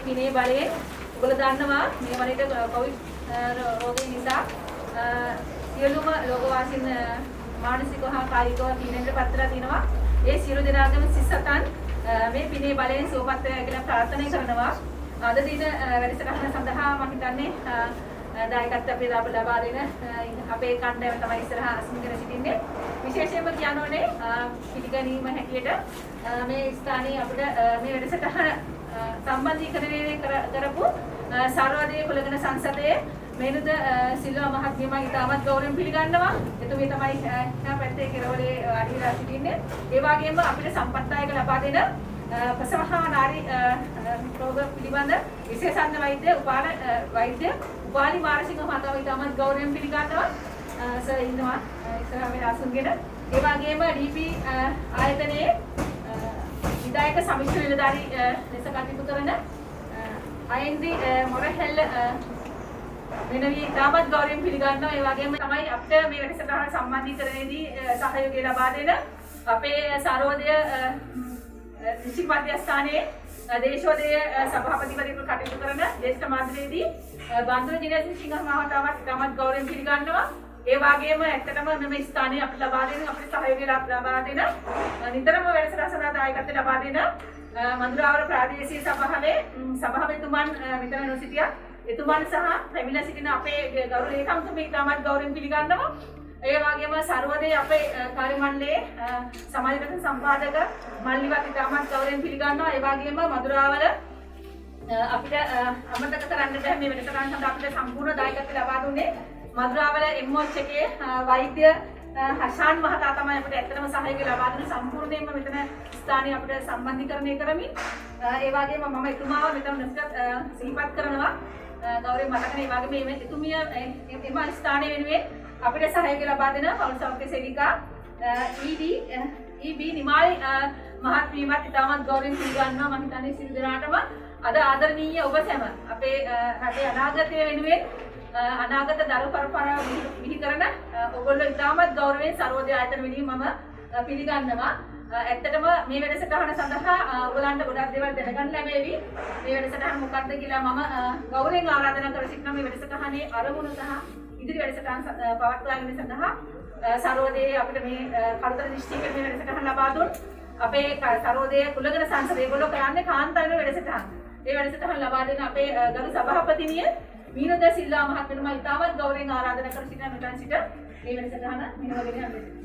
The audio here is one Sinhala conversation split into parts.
පිනේ බලයෙන් ඔයගොල්ලෝ දන්නවා මේ වරේට කොවිඩ් රෝගය නිසා සියලුම ලෝකවාසීන් මානසිකව හා කායිකව පීඩනයට පත්වලා තිනවා. ඒ සියලු දෙනාගේම සිසතන් මේ පිනේ බලයෙන් සුවපත් වේවා කියලා ප්‍රාර්ථනා කරනවා. අද දින වැඩසටහන සඳහා මම හිතන්නේ දායකත්වය ලබා දෙන අපේ කණ්ඩායම තමයි ඉස්සරහා අස්මිකර සිටින්නේ. විශේෂයෙන්ම කියන්න ඕනේ පිළිගැනීම හැටියට මේ ස්ථානයේ අපිට මේ වැඩසටහන සම්බන්ධීකරණය කරපු සර්වදේශීය කුලගණ සංසදයේ මේනුද සිල්වා මහත්මියම ඉතාමත් ගෞරවයෙන් පිළිගන්නවා. එතුමිය තමයි එහා පැත්තේ කෙරවලේ අඩිලා සිටින්නේ. ඒ වගේම අපිට සම්පත්දායක ලබා දෙන ප්‍රසව හා නාරි රෝග පිළිබඳ විශේෂඥ වෛද්‍ය උපාලි මානසික මහතාව ඉතාමත් ගෞරවයෙන් පිළිගන්නවා. සර් ඉන්නවා ඉස්සරහ මේ ආසුන්ගෙන. ඒ වගේම ඩීපී ආයතනයේ විධායක සමිති නිලධාරී ලෙස කටයුතු කරන අයින්දි මොරහෙල්ල වෙනවි ඉතාමත් ගෞරවයෙන් පිළිගන්නවා. ඒ වගේම තමයි අපිට මේ වැඩසටහන සම්බන්ධීකරණයේදී සහයෝගය ලබා දෙන අපේ සර්වෝදය ඍෂි මධ්‍යස්ථානයේ දේශෝදය සභාපතිවරයෙකු කටයුතු කරන ජ්‍යෙෂ්ඨ මාධ්‍යවේදී බන්දුල දිනසිංහ මහතාවත් ඉතාමත් ගෞරවයෙන් පිළිගන්නවා. ඒ වගේම ඇත්තටම මෙම ස්ථානයේ අපිට ලබා දෙන අපිට සහයෝගය ලබා දෙන නිතරම වැඩසටහන සඳහා දායකත්වය ලබා දෙන මඳුරාවර ප්‍රාදේශීය සභාවේ සභාපතිතුමන් මෙතන නොසිටියා. එතුමන් සහ පැමිණ සිටින අපේ ගෞරව ලේකම්තුමී ඉතාමත් ගෞරවයෙන් පිළිගන්නවා. ඒ වගේම සර්වදේ අපේ කාර්ය මණ්ඩලයේ සමාජගත සම්පාදක මල්ලිවත් ඉතාමත් ගෞරවයෙන් පිළිගන්නවා. ඒ වගේම මధుරාවල අපිට අමතක කරන්න බැහැ මේ වැඩසටහන සඳහා අපිට සම්පූර්ණ දායකත්වය ලබා දුන්නේ මధుරාවල එම්එච් එකේ වෛද්‍ය හෂාන් මහතා තමයි අපිට ඇත්තටම සහයෝගය ලබා දුන්නේ සම්පූර්ණයෙන්ම මෙතන ස්ථානයේ අපිට සම්බන්ධීකරණය කරමින්. ඒ වගේම මම එතුමාව මෙතන සිහිපත් කරනවා. ගෞරවයෙන් මතකනේ. ඒ වගේම මේ එතුමිය එම ස්ථානයේ වෙනුවෙන් අපිට සහයෝගය ලබා දෙන පෞල් සෞඛ්‍ය සේවිකා ඊබී නිමාල් මහත්මියවත් ඉතාමත් ගෞරවයෙන් පිළිගන්නවා. මම හිතන්නේ සිල් දනාටම අද ආදරණීය ඔබ සැම අපේ රටේ අනාගතය වෙනුවෙන් අනාගත දරු පරම්පරාව බිහි කරන ඔයගොල්ලෝ ඉතාමත් ගෞරවයෙන් සර්වෝදය ආයතන වෙනුවෙන් මම පිළිගන්නවා. ඇත්තටම මේ වැඩසටහන සඳහා ඔයගලන්ට ගොඩක් දේවල් දැනගන්න ලැබෙවි. මේ වැඩසටහන මොකක්ද කියලා මම ගෞරවයෙන් ආරාධනා කර සිටිනවා. මේ වැඩසටහනේ අරමුණ සහ ඉදිරි වැඩසටහන් පවත්වා ගැනීම සඳහා සර්වෝදයේ අපිට මේ කරුතර දිස්ත්‍රික්කයේ මේ වැඩසටහන ලබා දුන් අපේ සර්වෝදයේ කුලගණ සංසදයේ ඒගොල්ලෝ කරන්නේ කාන්තාවන වැඩසටහන. මේ වැඩසටහන ලබා දෙන අපේ ගරු සභාපතිනිය මීනද සිල්වා මහත්මයාට මම ඉතාමත් ගෞරවයෙන් ආරාධනා කර සිටින මෙතන සිට මේ වැඩසටහන නිමවගෙන යන්න.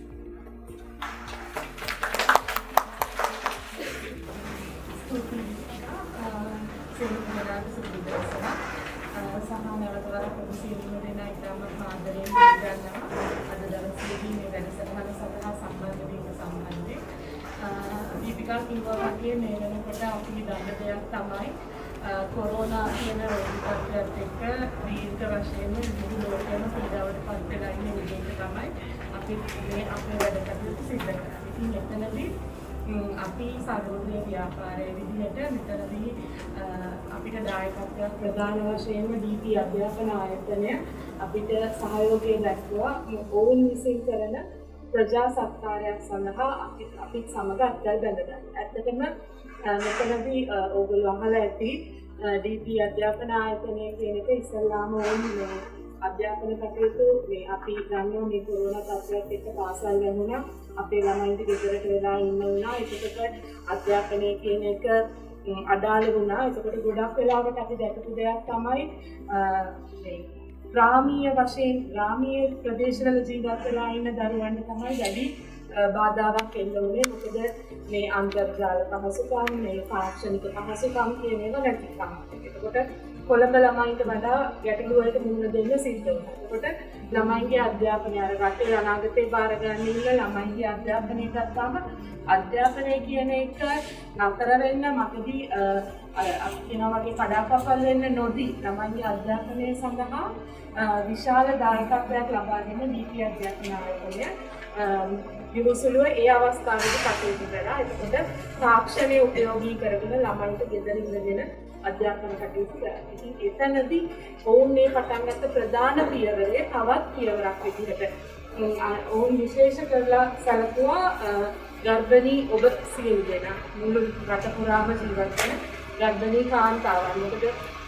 දීපිකා කිව්වා වගේ මේ වෙනකොට අපි දන්න දෙයක් තමයි කොරෝනා කියන රෝගීත්වයත් එක්ක දීර්ඝ වශයෙන්ම මුළු ලෝකෙම පීඩාවට පත් වෙලා ඉන්න විදිහට තමයි අපි මේ අපේ වැඩ කටයුතු සිදු කරන්නේ. ඉතින් එතනදී අපි සර්වෝදය ව්‍යාපාරයේ විදිහට මෙතනදී අපිට දායකත්වයක් ප්‍රදාන වශයෙන්ම දීපී අධ්‍යාපන ආයතනය අපිට සහයෝගය දක්වලා ඔවුන් විසින් කරන ප්‍රජා සත්කාරයක් සඳහා අපි සමග අත්දැක ගන්න. ඇත්තටම මෙතනදී ඕගොල්ලෝ අහලා ඇති දීපී අධ්‍යාපන ආයතනය කියන එක ඉස්සල්ලාම ඕනේ අධ්‍යාපන කටයුතු මේ අපි ගන්නවා මේ කොරෝනා තත්ත්වයට එක්ක පාසල් යමුණා අපේ ළමයින්ට ගෙදරට වෙලා ඉන්න වුණා. ඒකට අධ්‍යාපනය කියන එක අදාළ වුණා. ඒකට ගොඩක් වෙලාවට අපි දැකපු දෙයක් තමයි මේ ග්‍රාමීය වශයෙන් ග්‍රාමීය ප්‍රදේශවල ජීවත් වෙලා ඉන්න දරුවන්ට තමයි වැඩි බාධාවක් එන්න උනේ. මොකද මේ අන්තර්ජාල පහසුකම් මේ තාක්ෂණික පහසුකම් කියන ඒවා නැතිකම. ඒකට කොළඹ ළමයින්ට වඩා ගැටලු වලට මුහුණ දෙන්න සිද්ධ වෙනවා. ඒකට ළමයින්ගේ අධ්‍යාපනය අර රටේ අනාගතේ බාර ගන්න ඉන්න ළමයින්ගේ අධ්‍යාපනය ගත්තාම අධ්‍යාපනය කියන එක නතර වෙන්න මතදී අපි කියනවා වගේ කඩාකප්පල් වෙන්න නොදී ළමයින්ගේ අධ්‍යාපනය සඳහා විශාල දායකත්වයක් ලබා දෙන දීපී අධ්‍යාපන ආයතනය විමසුලුව ඒ අවස්ථාවේදී කටයුතු කළා. ඒකට තාක්ෂණය උපයෝගී කරගෙන ළමයින්ට ගෙදර ඉඳගෙන අධ්‍යාපන කටයුතු කරා. ඉතින් එතනදී ඔවුන් මේ පටන් ගත්ත ප්‍රධාන පියවරේ තවත් පියවරක් විදිහට ඔවුන් විශේෂ කරලා සැලකුවා ගර්භණී ඔබ සියලු දෙනා මුළු රට පුරාම ජීවත් වෙන ගර්භණී කාන්තාවන්.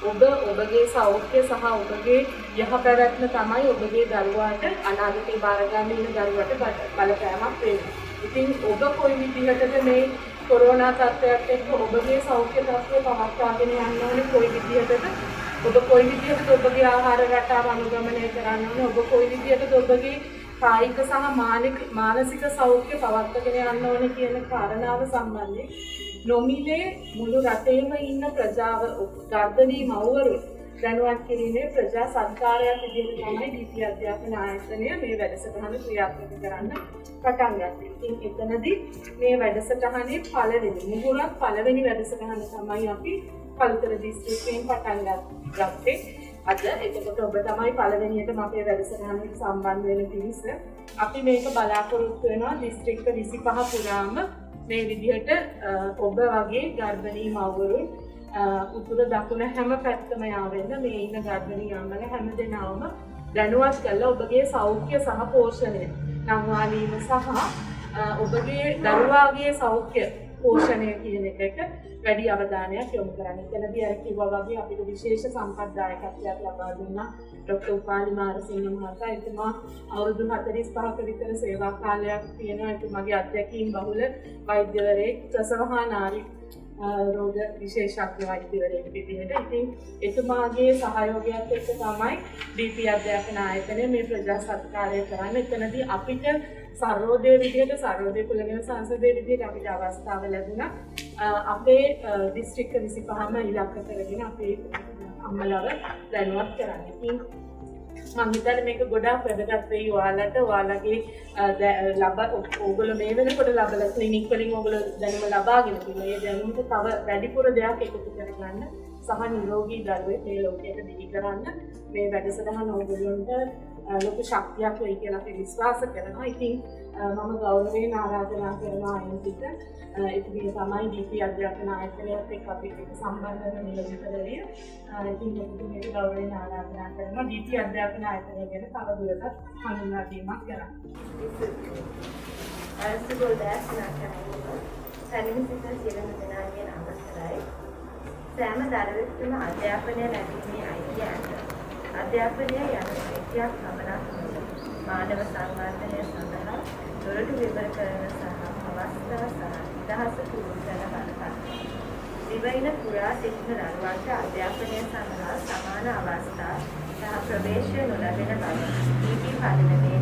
මොකද ඔබගේ සෞඛ්‍ය සහ ඔබගේ යහපැවැත්ම තමයි ඔබගේ දරුවාට අනාගතේ බාර ගන්න ඉන්න දරුවාට බලපෑමක් වෙන්නේ. ඉතින් ඔබ කොයි විදිහටද මේ කොරෝනා තත්ත්වයට එක්ක ඔබගේ සෞඛ්‍ය තත්ත්වය පවත්වාගෙන යන්න ඕනේ, කොයි විදිහටද ඔබ කොයි විදිහටද ඔබගේ ආහාර රටාව අනුගමනය කරන්න ඕනේ, ඔබ කොයි විදිහටද ඔබගේ කායික සහ මානසික සෞඛ්‍ය පවත්වාගෙන යන්න ඕනේ කියන කාරණාව සම්බන්ධයෙන් නොමිලේ මුළු රටේම ඉන්න ප්‍රජාව ගර්භණී මව්වරු දැනුවත් කිරීමේ ප්‍රජා සත්කාරයක් විදිහට තමයි දීපී අධ්‍යාපන ආයතනය මේ වැඩසටහන ක්‍රියාත්මක කරන්න පටන් ගත්තේ. ඉතින් එතනදී මේ වැඩසටහනේ පළවෙනි වැඩසටහන තමයි අපි කළුතර දිස්ත්‍රික්කයෙන් පටන් ගත්තේ. අද එතකොට ඔබ තමයි පළවෙනියටම අපේ වැඩසටහනට සම්බන්ධ වෙන පිරිස. අපි මේක බලාපොරොත්තු වෙනවා දිස්ත්‍රික්ක 25 පුරාම මේ විදිහට ඔබ වගේ ගර්භණී මව්වරුන් උතුර දකුණ හැම පැත්තම යාවෙන්න මේ ඉන්න ගර්භණී අම්මලා හැම දෙනාම දැනුවත් කරලා ඔබගේ සෞඛ්‍ය සහ පෝෂණය නංවාලීම සහ ඔබගේ දරුවාගේ සෞඛ්‍ය පෝෂණය කියන එකට වැඩි අවධානයක් යොමු කරන්න. එතනදී අර කිව්වා වගේ අපිට විශේෂ සම්ප්‍රදායකත්වයක් ලබා දුන්නා ડોક્ટર උපාලි මාරසිංහ මහතා. එතුමා අවුරුදු 45ක විතර සේවා කාලයක් තියෙනවා. එතුමාගේ අත්දැකීම් බහුල වෛද්‍යවරයෙක්, ප්‍රසව හා නාරි රෝග විශේෂඥ වෛද්‍යවරයෙක් විදිහට. ඉතින් එතුමාගේ සහයෝගයත් එක්ක තමයි දීපී අධ්‍යාපන ආයතනය මේ ප්‍රජා සත්කාරය කරන්නේ. එතනදී අපිට සර්වෝදය විදිහට සර්වෝදය කුලගෙන සංසදයේ විදිහට අපිට අවස්ථාව ලැබුණා. අපේ දිස්ත්‍රික්ක 25ම ඉලක්ක කරගෙන අපේ අම්මලව දැනුවත් කරන්න. ඉතින් මම හිතන්නේ මේක ගොඩාක් වැදගත් වෙයි ඔයාලට. ඔයාලගේ ඕගොල්ලෝ මේ වෙනකොට ලබලා ක්ලිනික් වලින් ඕගොල්ලෝ දැනුම ලබාගෙන තියෙනවා. ඒ දැනුමට තව වැඩිපුර දෙයක් එකතු කරගන්න සහ නිරෝගී දරුවෙක් මේ ලෝකයට බිහි කරන්න මේ වැඩසටහන ඕගොල්ලන්ට ලොකු ශක්තියක් වෙයි කියලා අපි විශ්වාස කරනවා. ඉතින් මම ගෞරවයෙන් ආරාධනා කරනවා අයින්තිට එතුමිය තමයි දීපී අධ්‍යාපන ආයතනයත් එක්ක අපිට සම්බන්ධ වෙන නිලධාරිය. ඉතින් එතුමියට ගෞරවයෙන් ආරාධනා කරනවා දීපී අධ්‍යාපන ආයතනය ගැන තවදුරටත් හඳුන්වා දීමක් කරන්න. අරසුගොල් දැස්නා කරනවා. සැමින් සිත සියලුම දෙනාගේ නමස්කාරයි. සෑම දරුවෙකුටම අධ්‍යාපනය ලැබීමේ අයිතිය ඇත. අධ්‍යාපනය යන විද්‍යාවක් පමණක් නෙවෙයි. මානව සංවර්ධනය සඳහා දොරටු විවර කරන සහ අවස්ථා සහ නිදහස පුරුදු කරන බලපෑම. දිවයින පුරා සිටින දරුවන්ට අධ්‍යාපනය සඳහා සමාන අවස්ථා සහ ප්‍රවේශය නොලැබෙන බව දීපී පදනමේ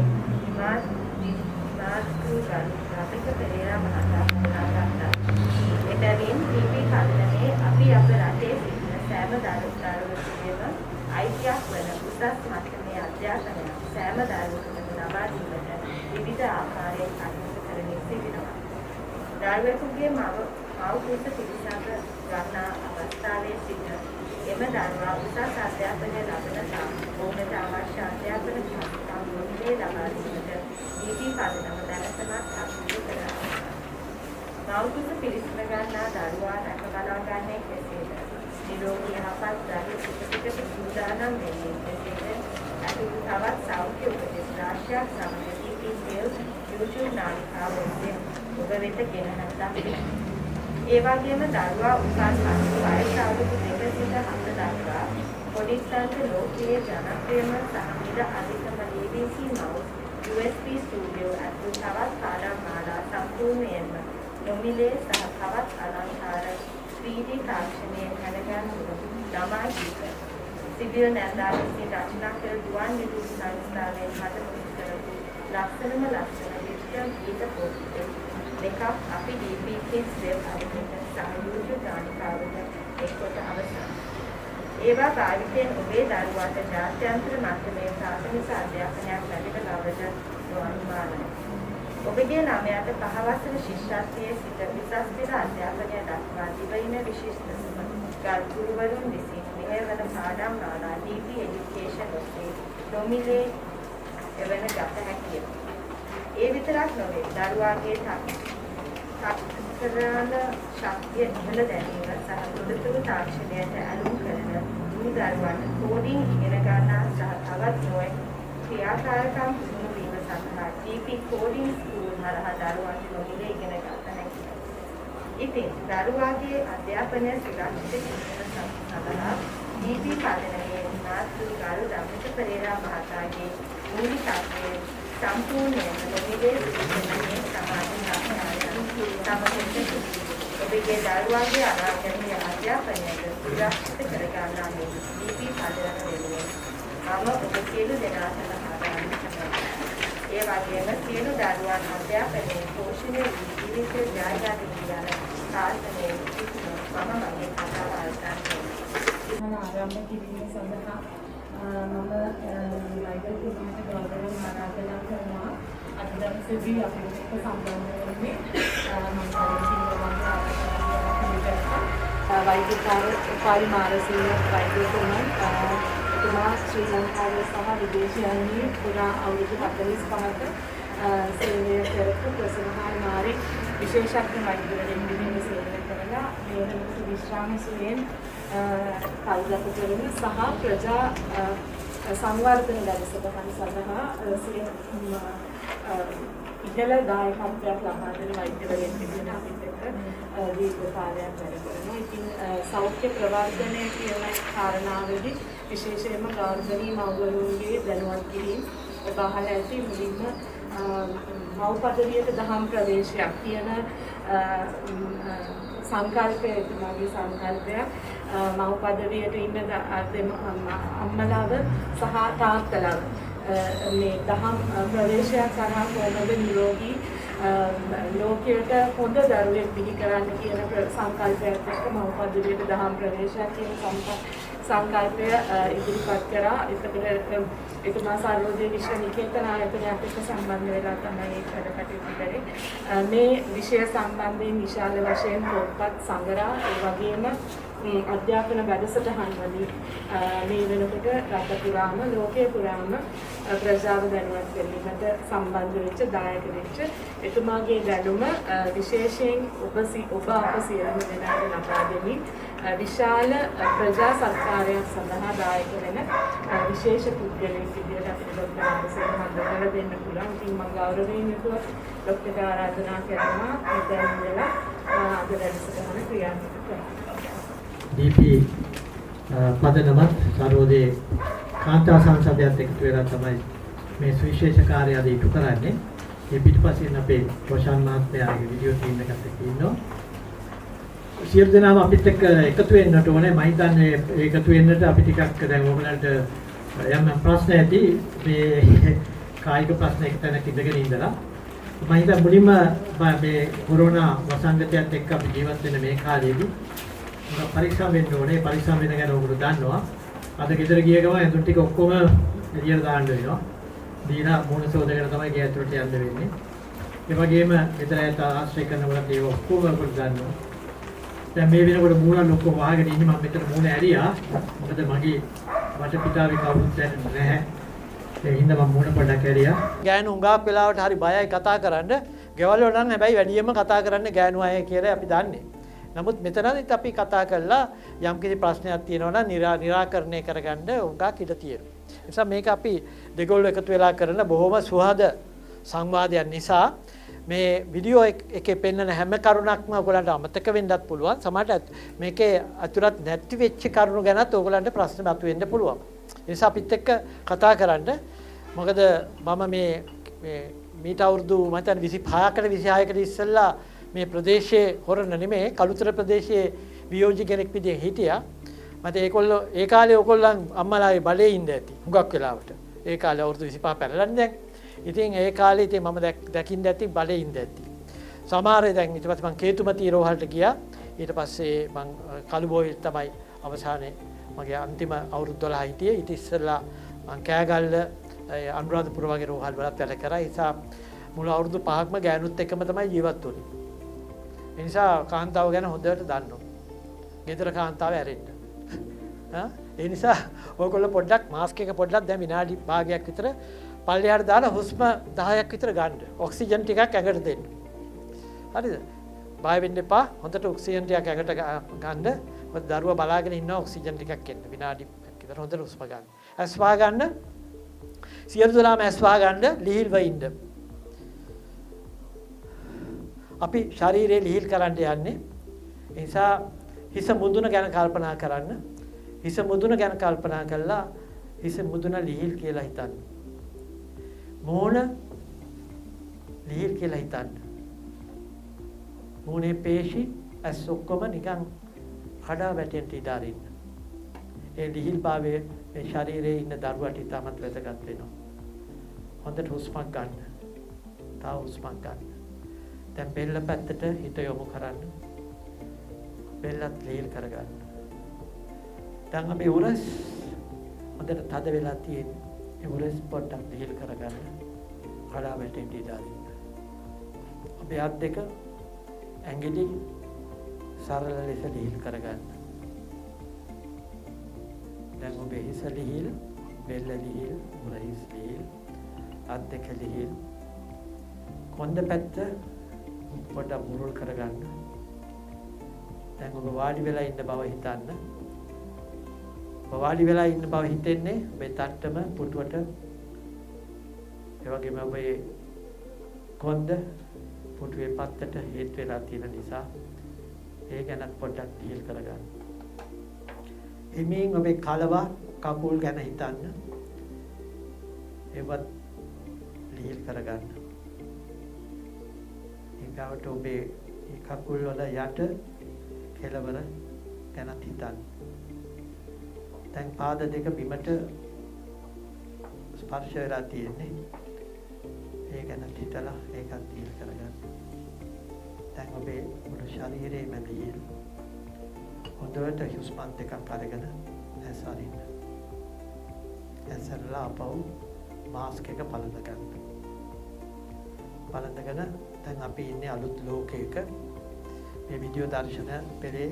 රාපික පෙරේරා මහතා හඳුනාගත්තා. එබැවින් දීපී පදනමේ අපි අප රටේ සිටින සෑම දරුවෙකුටම අයිතියක් වන උසස් මට්ටමේ අධ්‍යාපනය සෑම දරුවෙකුටම ලබා දීමට විවිධ ආකාරයෙන් කටයුතු කරමින් සිටිනවා. දරුවෙකුගේ මව කුස පිරිසක ගන්නා අවස්ථාවේ සිට එම දරුවා උසස් අධ්‍යාපනය ලබන තාක් ඔවුන්ට අවශ්‍ය අධ්‍යාපන පහසුකම් නොමිලේ ලබා දීමට දීපී පදනම දැනටමත් කටයුතු කරනවා. මව කුස පිරිසක ගන්නා දරුවා රැක බලා ගන්නේ කෙසේද? නිරෝගී යහපත් දරුවෙකුට සූදානම් වෙන්නේ කෙසේද? අතුරු තවත් සෞඛ්‍ය උපදෙස් රාශියක් සමග දීපී සෙල් YouTube නාලිකාව ඔස්සේ ඔබ වෙත ගෙනහැර දක්වනවා. ඒ වගේම දරුවා උසස් වයස අවුරුදු 2 සිට 7 දක්වා පොඩිස්සන්ට ලෝකයේ ජනප්‍රියම සහ මිල අධිකම ABC mouse USB studio ඇතුළු තවත් පාඩම් මාලා සම්පූර්ණයෙන්ම නොමිලේ සහ තවත් අලංකාර 3D තාක්ෂණයෙන් හැදගන්වන ළමයි ගීත සිවිල් නැන්දා විසින් රචනා කළ ගුවන් විදුලි සංස්ථාවෙන් හදවත කරපු ලස්සනම ලස්සන විද්‍යා ගීත පොත් දෙකක් අපි DP Kids web අරගෙන සහ YouTube නාලිකාවට එක්කොට අවසන්. ඒවා භාවිතයෙන් ඔබේ දරුවාට ජාත්‍යන්තර මට්ටමේ ප්‍රාථමික අධ්‍යාපනයක් ලැබෙන බවට නොඅනුමානයි. ඔබගේ ළමයාට 5 වසර ශිෂ්‍යත්වයේ සිට උසස් පෙළ අධ්‍යාපනය දක්වා දිවයින විශිෂ්ට ගුරුවරුන් විසින් මෙහෙයවන පාඩම් මාලා DP Education ඔස්සේ නොමිලේ එවන ගත හැකිය. ඒ විතරක් නොවේ දරුවාගේ තාක්ෂණ ශක්තිය ඉහළ දැනීම සහ තොරතුරු තාක්ෂණයට ඇලුම් කරන දූ දරුවන්ට කෝඩින් ඉගෙන ගන්නා සහ තවත් නොයෙක් ක්‍රියාකාරකම් පුහුණු වීම සඳහා DP කෝඩින් ස්කූල් හරහා දරුවන්ට නොමිලේ ඉගෙන ගන්න හැකියි. ඉතින් දරුවාගේ අධ්‍යාපනය සුරක්ෂිත කිරීම සඳහා දීපී පාලනයේ මාතෘ ගරු ධම්මික පෙරේරා මහතාගේ මූලිකත්වයේ සම්පූර්ණයෙන්ම නොමිලේ සිටින්නේ සමාජ සාධනය ඔබගේ දරුවාගේ අනාගතයේ අධ්‍යාපනයට සුරක්ෂිත කරගන්නා මේ දීපී පාලන වෙනුවෙන් මම ඔබ සියලු දෙනාට ඒ වගේම සියලු දරුවන් අධ්‍යාපනයේ පෝෂණය ජීවිතය ජයගත යන ප්‍රාර්ථනාවෙන් මම මගේ කතාව අවසන් කරනවා. ආරම්භ කිරීම සඳහා මම මයිකල් තුමාට ගෞරවයෙන් ආරාධනා කරනවා. අද දවසේදී අපිට සම්බන්ධ වෙන්නේ වෛද්‍යකාරී මාරසීන වෛද්‍යතුමන් එතුමා ශ්‍රී ලංකාවේ සහ විදේශයන්හි පුරා අවුරුදු 45ක සේවය කරපු ප්‍රසන්නහාර මාරි විශේෂඥ වෛද්‍යවරයෙක් විදිහට සේවය කරලා මේ වෙනකොට විශ්‍රාම සුවයෙන් කල්ගත කරන සහ ප්‍රජා සංවර්ධන වැඩසටහන සඳහා ඉහළ දායකත්වයක් ලබා දෙන වෛද්‍යවරයෙක් විදිහට අපිට දීර්ඝ කාලයක් වැඩ කරනවා. ඉතින් සෞඛ්‍ය ප්‍රවර්ධනය කියන කාරණාවේදී විශේෂයෙන්ම ගර්භණී මව්වරුන්ගේ දැනුවත් කිරීම ඔබ අහලා ඇති මුලින්ම මව් පදවියට දහම් ප්‍රවේශයක් කියන සංකල්පය එතුමාගේ සංකල්පයක් මව් පදවියට ඉන්න අම්මලාව සහ තාත්තලාව මේ දහම් ප්‍රවේශයක් කරා කොහොමද නිරෝගී ලෝකයට හොඳ දරුවෙක් බිහි කරන්න කියන සංකල්පයක් එක්ක මව් පදවියට දහම් ප්‍රවේශයක් කියන සංකල්පය ඉදිරිපත් කරා. ඒකට එතුමා සර්වෝදය විශ්ව නිකේතන ආයතනයත් එක්ක සම්බන්ධ වෙලා තමයි ඒක වැඩ කටයුතු කරේ. මේ විෂය සම්බන්ධයෙන් විශාල වශයෙන් පොත්පත් සංග්‍රහ ඒ වගේම අධ්‍යාපන වැඩසටහන් වලින් මේ වෙනකොට රට පුරාම ලෝකයේ පුරාම ප්‍රජාව දැනුවත් කිරීමට සම්බන්ධ වෙච්ච දායක වෙච්ච එතුමාගේ දැනුම විශේෂයෙන් ඔබ අප සියලුම දෙනාට ලබා දෙමින් විශාල ප්‍රජා සත්කාරයක් සඳහා දායක වෙන විශේෂ පුද්ගලයෙක් විදිහට අපිට ડોක්ටර් අබසේන හඳුන්වලා දෙන්න පුළුවන්. ඉතින් මම ගෞරවයෙන් යුතුව ડોක්ටර්ට ආරාධනා කරනවා මෙතන ඉඳලා අද වැඩසටහන ක්‍රියාත්මක කරන්න. දීපී පදනමත් සර්වෝදේ කාන්තා සංසදයත් එකතු වෙලා තමයි මේ සුවිශේෂ කාර්යය අද ඉටු කරන්නේ. මේ පිටපස්සෙන් අපේ රොෂාන් මහත්මයාගේ වීඩියෝ ටීම් එකත් එක්ක ඉන්නවා. සියලු දෙනාම අපිත් එක්ක එකතු වෙන්නට ඕනේ. මම හිතන්නේ එකතු වෙන්නට අපි ටිකක් දැන් ඔයගලන්ට යම් ප්‍රශ්න ඇති මේ කායික ප්‍රශ්න එක තැනක ඉඳගෙන ඉඳලා මම හිතා මුලින්ම මේ කොරෝනා වසංගතයත් එක්ක අපි ජීවත් වෙන මේ කාලේදී පරීක්ෂා වෙන්න ඕනේ. පරීක්ෂා වෙන ගැන ඔයගොල්ලෝ දන්නවා. අද ගෙදර ගිය ගමන් එතුන් ටික ඔක්කොම එළියට දාන්න වෙනවා. දීලා මොන සෝදගෙන තමයි ගේ ඇතුළට යන්න වෙන්නේ. ඒ වගේම ගෙදර ඇත ආශ්‍රය කරනකොට ඒ ඔක්කොම ඔයගොල්ලෝ දන්නවා. දැන් මේ වෙනකොට මූණ ඔක්කොම වහගෙන ඉන්නේ. මම මෙතන මූණ ඇරියා. මොකද මගේ වටපිටාවේ කවුරුත් නැහැ. ඒ හින්දා මම මූණ පොඩ්ඩක් ඇරියා. ගෑනු හුඟක් වෙලාවට හරි බයයි කතා කරන්න. ගෙවල් වල නම් හැබැයි වැඩියෙන්ම කතා කරන්නේ ගෑනු අය කියලා අපි දන්නේ. නමුත් මෙතනදිත් අපි කතා කරලා යම්කිසි ප්‍රශ්නයක් තියෙනවා නම් निराකරණය කරගන්න උගක් ඉඩ තියෙනවා. ඒ නිසා මේක අපි දෙගොල්ලෝ එකතු වෙලා කරන බොහොම සුහද සංවාදයක් නිසා මේ වීඩියෝ එකේ පෙන්වන හැම කරුණක්ම ඔයගලන්ට අමතක වෙන්නත් පුළුවන්. සමහරට මේකේ අතුරත් නැති වෙච්ච කරුණු ගැනත් ඔයගලන්ට ප්‍රශ්න මතුවෙන්න පුළුවන්. ඒ නිසා අපිත් එක්ක කතා කරන්න. මොකද මම මේ මීට අවුරුදු මම හිතන්නේ 25කට 26කට ඉස්සෙල්ලා මේ ප්‍රදේශයේ හොරණ නෙමෙයි කළුතර ප්‍රදේශයේ වියෝජි කෙනෙක් විදිහට හිටියා. මට ඒගොල්ලෝ ඒ කාලේ ඔයගොල්ලන් අම්මලාගේ බලේ ඉඳ ඇති. හුඟක් වෙලාවට. ඒ කාලේ අවුරුදු 25 පැනලා දැන්. ඉතින් ඒ කාලේ ඉතින් මම දැකින්න ඇති බලේ ඉඳ ඇති. සමහර දැන් ඊට පස්සේ මම කේතුමති රෝහලට ගියා. ඊට පස්සේ මම කළුබෝයි තමයි අවසානයේ මගේ අන්තිම අවුරුදු 12 හිටියේ. ඊට ඉස්සෙල්ලා මම කෑගල්ල අනුරාධපුර වගේ රෝහල් වලත් වැඩ කරා. ඒ නිසා මුළු අවුරුදු 5ක්ම ගෑනුත් එක්කම තමයි ජීවත් වුනේ. ඒ නිසා කාන්තාව ගැන හොඳට දන්නවා. ගෙදර කාන්තාව ඇරෙන්න. ඒ නිසා ඔයගොල්ලෝ පොඩ්ඩක් මාස්ක් එක පොඩ්ඩක් දැන් විනාඩි භාගයක් විතර පල්ලෙහාට දාලා හුස්ම 10ක් විතර ගන්න. ඔක්සිජන් ටිකක් ඇඟට දෙන්න. හරිද? බය වෙන්න එපා. හොඳට ඔක්සිජන් ටිකක් ඇඟට ගන්න. මොකද දරුවා බලාගෙන ඉන්නවා ඔක්සිජන් ටිකක් එන්න. විනාඩියක් විතර හොඳට හුස්ම ගන්න. ඇස් වහ ගන්න. සියලු දෙනාම ඇස් වහ ගන්න. ලිහිල්ව ඉන්න. අපි ශරීරය ලිහිල් කරන්න යන්නේ. ඒ නිසා හිස මුදුන ගැන කල්පනා කරන්න. හිස මුදුන ගැන කල්පනා කළා හිස මුදුන ලිහිල් කියලා හිතන්න. මූණ ලිහිල් කියලා හිතන්න. මූණේ පේශි ඇස් ඔක්කොම නිකන් කඩා වැටෙන්න ඉඩ අරින්න. ඒ ලිහිල් භාවයේ මේ ශරීරයේ ඉන්න දරුවට ඉතාමත් වැදගත් වෙනවා. හොඳට හුස්මක් ගන්න. තව හුස්මක් ගන්න. දැන් බෙල්ල පැත්තට හිත යොමු කරන්න. බෙල්ලත් ලිහිල් කරගන්න. දැන් අපි උරස් හොඳට තද වෙලා තියෙන. ඒ උරස් පොඩ්ඩක් ලිහිල් කරගන්න. කඩා වැටෙන්න ඉඩ අරින්න. අපේ අත් දෙක ඇඟිලි සරල ලෙස ලිහිල් කරගන්න. දැන් ඔබේ හිස ලිහිල්, බෙල්ල ලිහිල්, උරහිස් ලිහිල්, අත් දෙක ලිහිල්. කොන්ද පැත්ත පොඩ්ඩක් මුරුල් කරගන්න. දැන් ඔබ වාඩි වෙලා ඉන්න බව හිතන්න. ඔබ වාඩි වෙලා ඉන්න බව හිතෙන්නේ ඔබේ තට්ටම පුටුවට. ඒ වගේම ඔබේ කොන්ද පුටුවේ පත්තට හේත් වෙලා තියෙන නිසා ඒ ගැනත් පොඩ්ඩක් ලිහිල් කරගන්න. එමින් ඔබේ කලව කකුල් ගැන හිතන්න. ඒවත් ලිහිල් කරගන්න. ඊගාවට ඔබේ කකුල් වල යට කෙළවර ගැනත් හිතන්න. දැන් පාද දෙක බිමට ස්පර්ශ වෙලා තියෙන්නේ. ඒ ගැනත් හිතලා ඒකත් ලිහිල් කරගන්න. දැන් ඔබේ මුළු ශරීරයේම ලිහිල්. හොඳට හුස්ම දෙකක් අරගෙන ඇස් අරින්න. ඇස්සරලා අපව මාස්ක් එක පළඳ ගන්න. පළඳගෙන දැන් අපි ඉන්නේ අලුත් ලෝකයක. මේ වීඩියෝ දර්ශන පෙරේ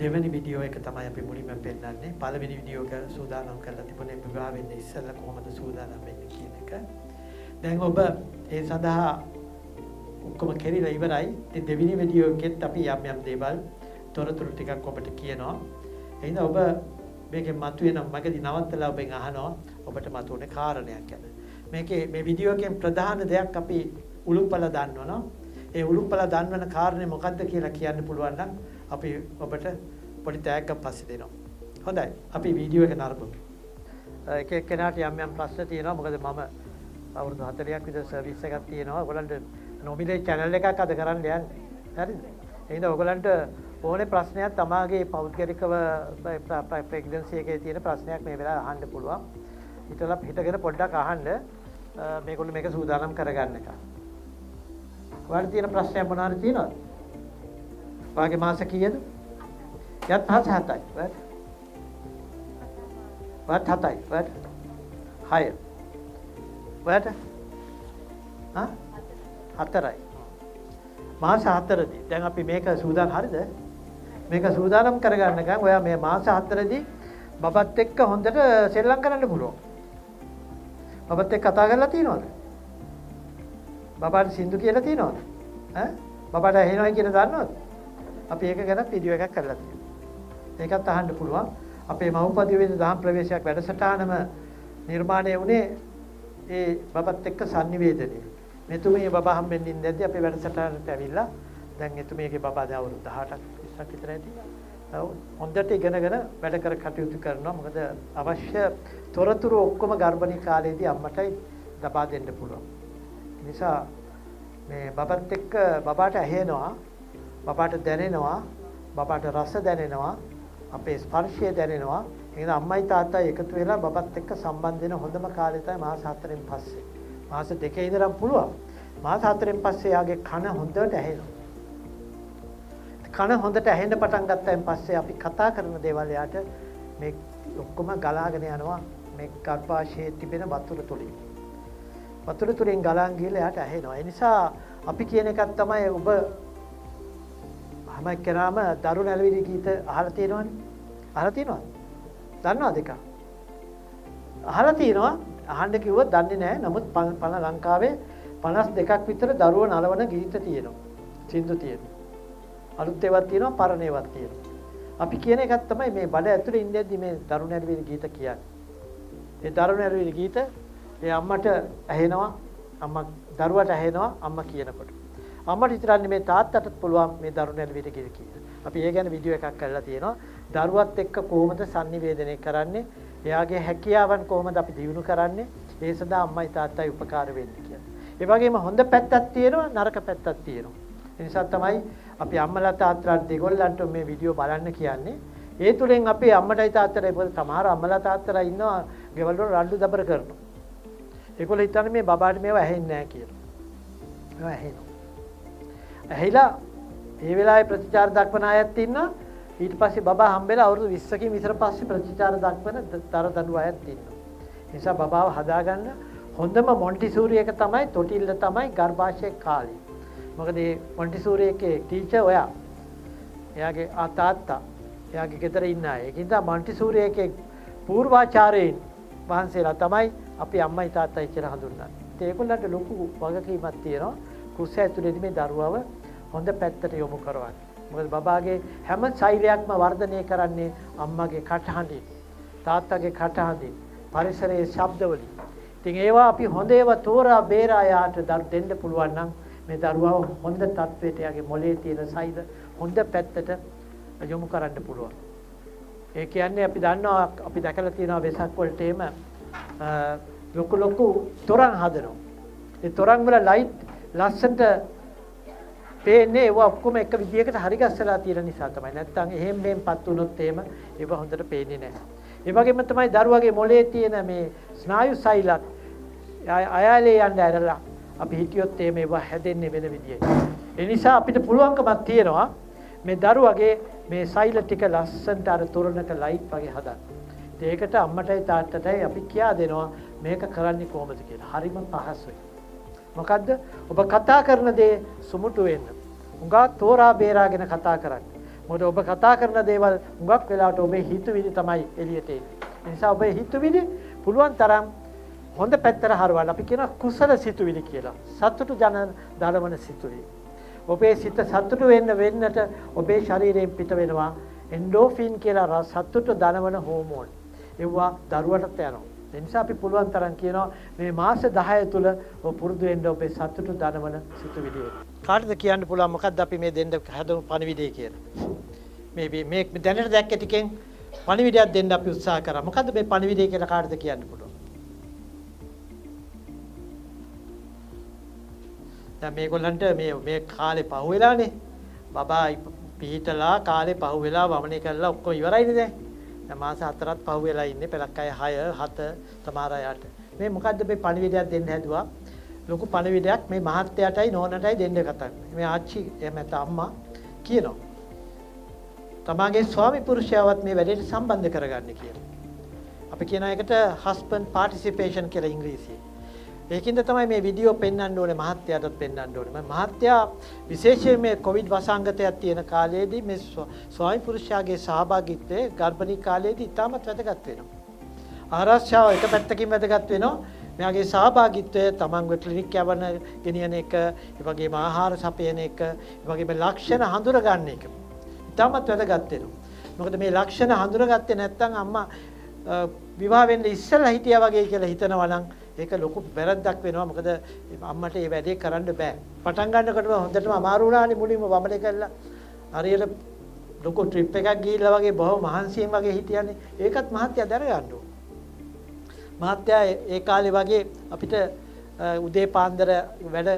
දෙවෙනි වීඩියෝ එක තමයි අපි මුලින්ම පෙන්නන්නේ. පළවෙනි වීඩියෝ එක සූදානම් කරලා තිබුණේ විවාහ වෙන්න ඉස්සෙල්ලා කොහොමද සූදානම් වෙන්නේ කියන එක. දැන් ඔබ ඒ සඳහා ඔක්කොම කෙරිලා ඉවරයි. ඉතින් දෙවෙනි වීඩියෝ එකෙත් අපි යම් දේවල් තොරතුරු ටිකක් ඔබට කියනවා. එහෙනම් ඔබ මේකේ මතුවෙන මගදී නවත්තලා ඔබෙන් අහනවා ඔබට මතුවන කාරණයක් ගැන. මේකේ මේ වීඩියෝ එකෙන් ප්‍රධාන දෙයක් අපි උලුප්පල දන්වනවා. ඒ උලුප්පල දන්වන කාරණේ මොකක්ද කියලා කියන්න පුළුවන් නම් අපි ඔබට පොඩි තෑග්ගක් පස්සේ දෙනවා. හොඳයි. අපි වීඩියෝ එක නරඹමු. එක එක්කෙනාට යම් ප්‍රශ්න තියෙනවා. මොකද මම අවුරුදු 40ක් විතර සර්විස් එකක් තියෙනවා. ඔයගලන්ට නොමිලේ channel එකක් අද කරන්න යන්නේ. හරිද? එහෙනම් ඔයගලන්ට ඕනේ ප්‍රශ්නයක් තමාගේ පෞද්ගලිකව ප්‍රෙග්නන්සි එකේ තියෙන ප්‍රශ්නයක් මේ වෙලාවේ අහන්න පුළුවන්. හිතගෙන පොඩ්ඩක් අහන්න මේගොල්ලෝ මේක සූදානම් කරගන්න එක. ඔයාලට තියෙන ප්‍රශ්නයක් මොනවාද තියෙනවද? ඔයාගේ මාස කීයද? යත් මාස 7යි. වත් 7යි. වත් 6. වත් 4යි. මාස 4දී දැන් අපි මේක සූදානම් හරිද? මේක සූදානම් කරගන්නකම් ඔයා මේ මාස 4දී බබත් එක්ක හොඳට සෙල්ලම් කරන්න පුළුවන්. බබත් එක්ක කතා කරලා තියෙනවද? බබාට සින්දු කියලා තියෙනවද? බබාට ඇහෙනවයි කියලා දන්නවද? අපි ඒක ගැන වීඩියෝ එකක් කරලා තියෙනවා. ඒකත් අහන්න පුළුවන්. අපේ මව්පදියේදී දහම් ප්‍රවේශයක් වැඩසටහනම නිර්මාණය වුණේ ඒ බබත් එක්ක sannivedanaye. මෙතුමිය බබා හම්බෙන්න ඉඳද්දි අපේ වැඩසටහනට ඇවිල්ලා දැන් එතුමියගේ බබා දැන් අවුරුදු 18ක් 20ක් විතර ඇති. හොඳට ඉගෙනගෙන වැඩ කර කටයුතු කරනවා. මොකද අවශ්‍ය තොරතුරු ඔක්කොම ගර්භණී කාලේදී අම්මටයි ලබා දෙන්න පුළුවන්. නිසා මේ බබත් එක්ක බබාට ඇහෙනවා, බබාට දැනෙනවා, බබාට රස දැනෙනවා, අපේ ස්පර්ශය දැනෙනවා. එහෙනම් අම්මයි තාත්තයි එකතු වෙලා බබත් එක්ක සම්බන්ධ වෙන හොඳම කාලය තමයි මාස 4න් පස්සේ. මාස 2 ඉඳන් පුළුවන්. මාස 4න් පස්සේ යාගේ කන හොඳට ඇහෙනවා. කන හොඳට ඇහෙන්න පටන් ගත්තයින් පස්සේ අපි කතා කරන දේවල් යාට මේ ඔක්කොම ගලාගෙන යනවා මේ ගර්භාෂයේ තිබෙන වතුර තුලින්. වතුර තුලින් ගලාන් ගිහලා යාට ඇහෙනවා. ඒ නිසා අපි කියන එකක් තමයි ඔබ හැම කෙනාම දරු නැලවිලි ගීත අහලා තියෙනවනේ. අහලා තියෙනවද? දන්නවද ඒක? අහලා තියෙනවා. අහන්න කිව්වොත් දන්නේ නැහැ. නමුත් ලංකාවේ 52ක් විතර දරුවෝ නලවන ගීත තියෙනවා. සින්දු තියෙනවා. අලුත් ඒවාක් තියෙනවා, පරණ ඒවාක් තියෙනවා. අපි කියන එකක් තමයි මේ බඩ ඇතුලේ ඉඳද්දි මේ දරු නැලවිලි ගීත කියන්නේ. ඒ දරු නැලවිලි ගීත ඒ අම්මට ඇහෙනවා, අම්මා දරුවට ඇහෙනවා අම්මා කියනකොට. අම්මට විතරක් නෙමෙයි තාත්තටත් පුළුවන් මේ දරුණු නැලවිට කියලා. අපි ඒ ගැන වීඩියෝ එකක් කරලා තියෙනවා. දරුවත් එක්ක කොහොමද sannivedanaya කරන්නේ? එයාගේ හැකියාවන් කොහොමද අපි දියුණු කරන්නේ? ඒ සඳහා අම්මයි තාත්තයි උපකාර වෙන්නේ කියලා. ඒ වගේම හොඳ පැත්තක් තියෙනවා නරක පැත්තක් තියෙනවා. ඒ නිසා තමයි අපි අම්මලා තාත්තලා දෙගොල්ලන්ට මේ වීඩියෝ බලන්න කියන්නේ. ඒ තුලින් අපේ අම්මටයි තාත්තටයි පොත සමහර අම්මලා තාත්තලා ඉන්නවා ගෙවල් වල රණ්ඩු දබර කරනවා. ඒගොල්ලෝ හිතන්නේ මේ බබාට මේව ඇහෙන්නේ නැහැ කියලා. ඒවා ඇහෙනවා. ඇහිලා ඒ වෙලාවේ ප්‍රතිචාර දක්වන අයත් ඉන්නවා. ඊට පස්සේ බබා හම්බෙලා අවුරුදු 20කින් විතර පස්සේ ප්‍රතිචාර දක්වන දරු අයත් ඉන්නවා. ඒ නිසා බබාව හදාගන්න හොඳම මොන්ටිසෝරි එක තමයි තොටිල්ල තමයි ගර්භාෂයේ කාලේ. මොකද මේ මොන්ටිසෝරි එකේ ටීචර් ඔයා. එයාගේ තාත්තා එයාගේ ගෙදර ඉන්න අය. ඒකින්ද මොන්ටිසෝරි එකේ පූර්වාචාර්යයින් වහන්සේලා තමයි අපි අම්මයි තාත්තයි කියලා හඳුන්වන්නේ. ඒගොල්ලන්ට ලොකු වගකීමක් තියෙනවා. කුස්සිය ඇතුලේදී මේ දරුවව හොඳ පැත්තට යොමු කරවන්න. මොකද බබාගේ හැම ශෛලියක්ම වර්ධනය කරන්නේ අම්මගේ කටහඬින්, තාත්තගේ කටහඬින්, පරිසරයේ ශබ්දවලින්. ඉතින් ඒවා අපි හොඳ ඒවා තෝරා බේරා යාට දෙන්න පුළුවන් නම් මේ දරුවව හොඳ තත්වයට යාගේ මොලේ තියෙන සෛල හොඳ පැත්තට යොමු කරන්න පුළුවන්. ඒ කියන්නේ අපි දන්නවා අපි දැකලා තියෙනවා වෙසක් වලට එහෙම ලොකු තොරන් හදනවා. ඒ තොරන් වල ලයිට් ලස්සනට පේන්නේ ඒවා ඔක්කොම එක විදියකට හරි ගස්සලා තියෙන නිසා තමයි. නැත්තම් එහෙම මෙහෙම්පත් වුණොත් එහෙම ඒවා හොඳට පේන්නේ නැහැ. ඒ වගේම තමයි දරුවගේ මොලේ තියෙන මේ ස්නායු සෛලත් අයාලේ යන්න ඇරලා අපි හිතියොත් එහෙම ඒවා හැදෙන්නේ වෙන විදියට. ඒ නිසා අපිට පුළුවන්කමක් තියෙනවා මේ දරුවගේ මේ සෛල ටික ලස්සනට අර තොරණක ලයිට් වගේ හදන්න. ඒකට අම්මටයි තාත්තටයි අපි කියා දෙනවා මේක කරන්නේ කොහොමද කියලා. හරිම පහසුයි. මොකද්ද? ඔබ කතා කරන දේ සුමුටු වෙන්න. උඟා තෝරා බේරාගෙන කතා කරන්න. මොකද ඔබ කතා කරන දේවල් උඟක් වෙලාවට ඔබේ හිතුවිලි තමයි එළියට එන්නේ. ඒ නිසා ඔබේ හිතුවිලි පුළුවන් තරම් හොඳ පැත්තට හරවන්න. අපි කියනවා කුසල සිතුවිලි කියලා. සතුටු දනවන සිතුවිලි. ඔබේ සිත සතුටු වෙන්නට ඔබේ ශරීරයෙන් පිට වෙනවා එන්ඩෝෆින් කියලා සතුටු දනවන හෝමෝන්. ඒවා දරුවටත් යනවා. ඒ නිසා අපි පුළුවන් තරම් කියනවා මේ මාස 10 තුල ඔබ පුරුදු වෙන්න ඔබේ සතුටු දනවන සිතුවිලි. කාටද කියන්න පුළුවන් මොකද්ද අපි මේ දෙන්න හදමු පණිවිඩය කියලා? මේ දැනට දැක්ක ටිකෙන් පණිවිඩයක් දෙන්න අපි උත්සාහ කරා. මොකද්ද මේ පණිවිඩය කියලා කාටද කියන්න පුළුවන්? දැන් මේගොල්ලන්ට මේ කාලේ පහුවෙලානේ. බබා පිහිටලා කාලේ පහුවෙලා වමනේ කරලා ඔක්කොම ඉවරයිනේ දැන්. දැන් මාස 4ක් පහුවෙලා ඉන්නේ. පෙලක් අය 6 7 තමාර අයට. මේ මොකද්ද මේ පණිවිඩයක් දෙන්න හැදුවා? ලොකු පණිවිඩයක් මේ මහත්තයාටයි නෝනටයි දෙන්න කතා. මේ ආච්චි එහෙම නැත්නම් අම්මා කියනවා. තමාගේ ස්වාමි පුරුෂයාවත් මේ වැඩේට සම්බන්ධ කරගන්න කියලා. අපි කියන එකට husband participation කියලා ඉංග්‍රීසියෙන්. ඒකින්ද තමයි මේ වීඩියෝ පෙන්වන්න ඕනේ මහත්තයාටත් පෙන්වන්න ඕනේ. මහත්තයා විශේෂයෙන් මේ කොවිඩ් වසංගතයක් තියෙන කාලයේදී මේ ස්වාමි පුරුෂයාගේ සහභාගීත්වය ගර්භණී කාලයේදී ඉතාමත් වැදගත් වෙනවා. ආරක්ෂාව එක පැත්තකින් වැදගත් වෙනවා. මෙයාගේ සහභාගීත්වය තමන්ගේ ක්ලිනික් යවන ගෙනියන එක, ඒ වගේම ආහාර සපයන එක, ඒ වගේම ලක්ෂණ හඳුනා ගන්න එක. ඉතාමත් වැදගත් වෙනවා. මොකද මේ ලක්ෂණ හඳුනාගත්තේ නැත්නම් අම්මා විවාහ වෙන්න ඉස්සෙල්ලා හිටියා වගේ කියලා හිතනවා නම් ඒක ලොකු වැරද්දක් වෙනවා. මොකද අම්මට මේ වැඩේ කරන්න බෑ. පටන් ගන්නකොටම හොඳටම අමාරු වුණානේ මුලින්ම වමනේ කරලා. හරියට ලොකු ට්‍රිප් එකක් ගිහිල්ලා වගේ බොහොම මහන්සියෙන් වගේ හිටියානේ. ඒකත් මහත්තයා දැනගන්න ඕන. මහත්තයා ඒ කාලේ වගේ අපිට උදේ පාන්දර වැඩ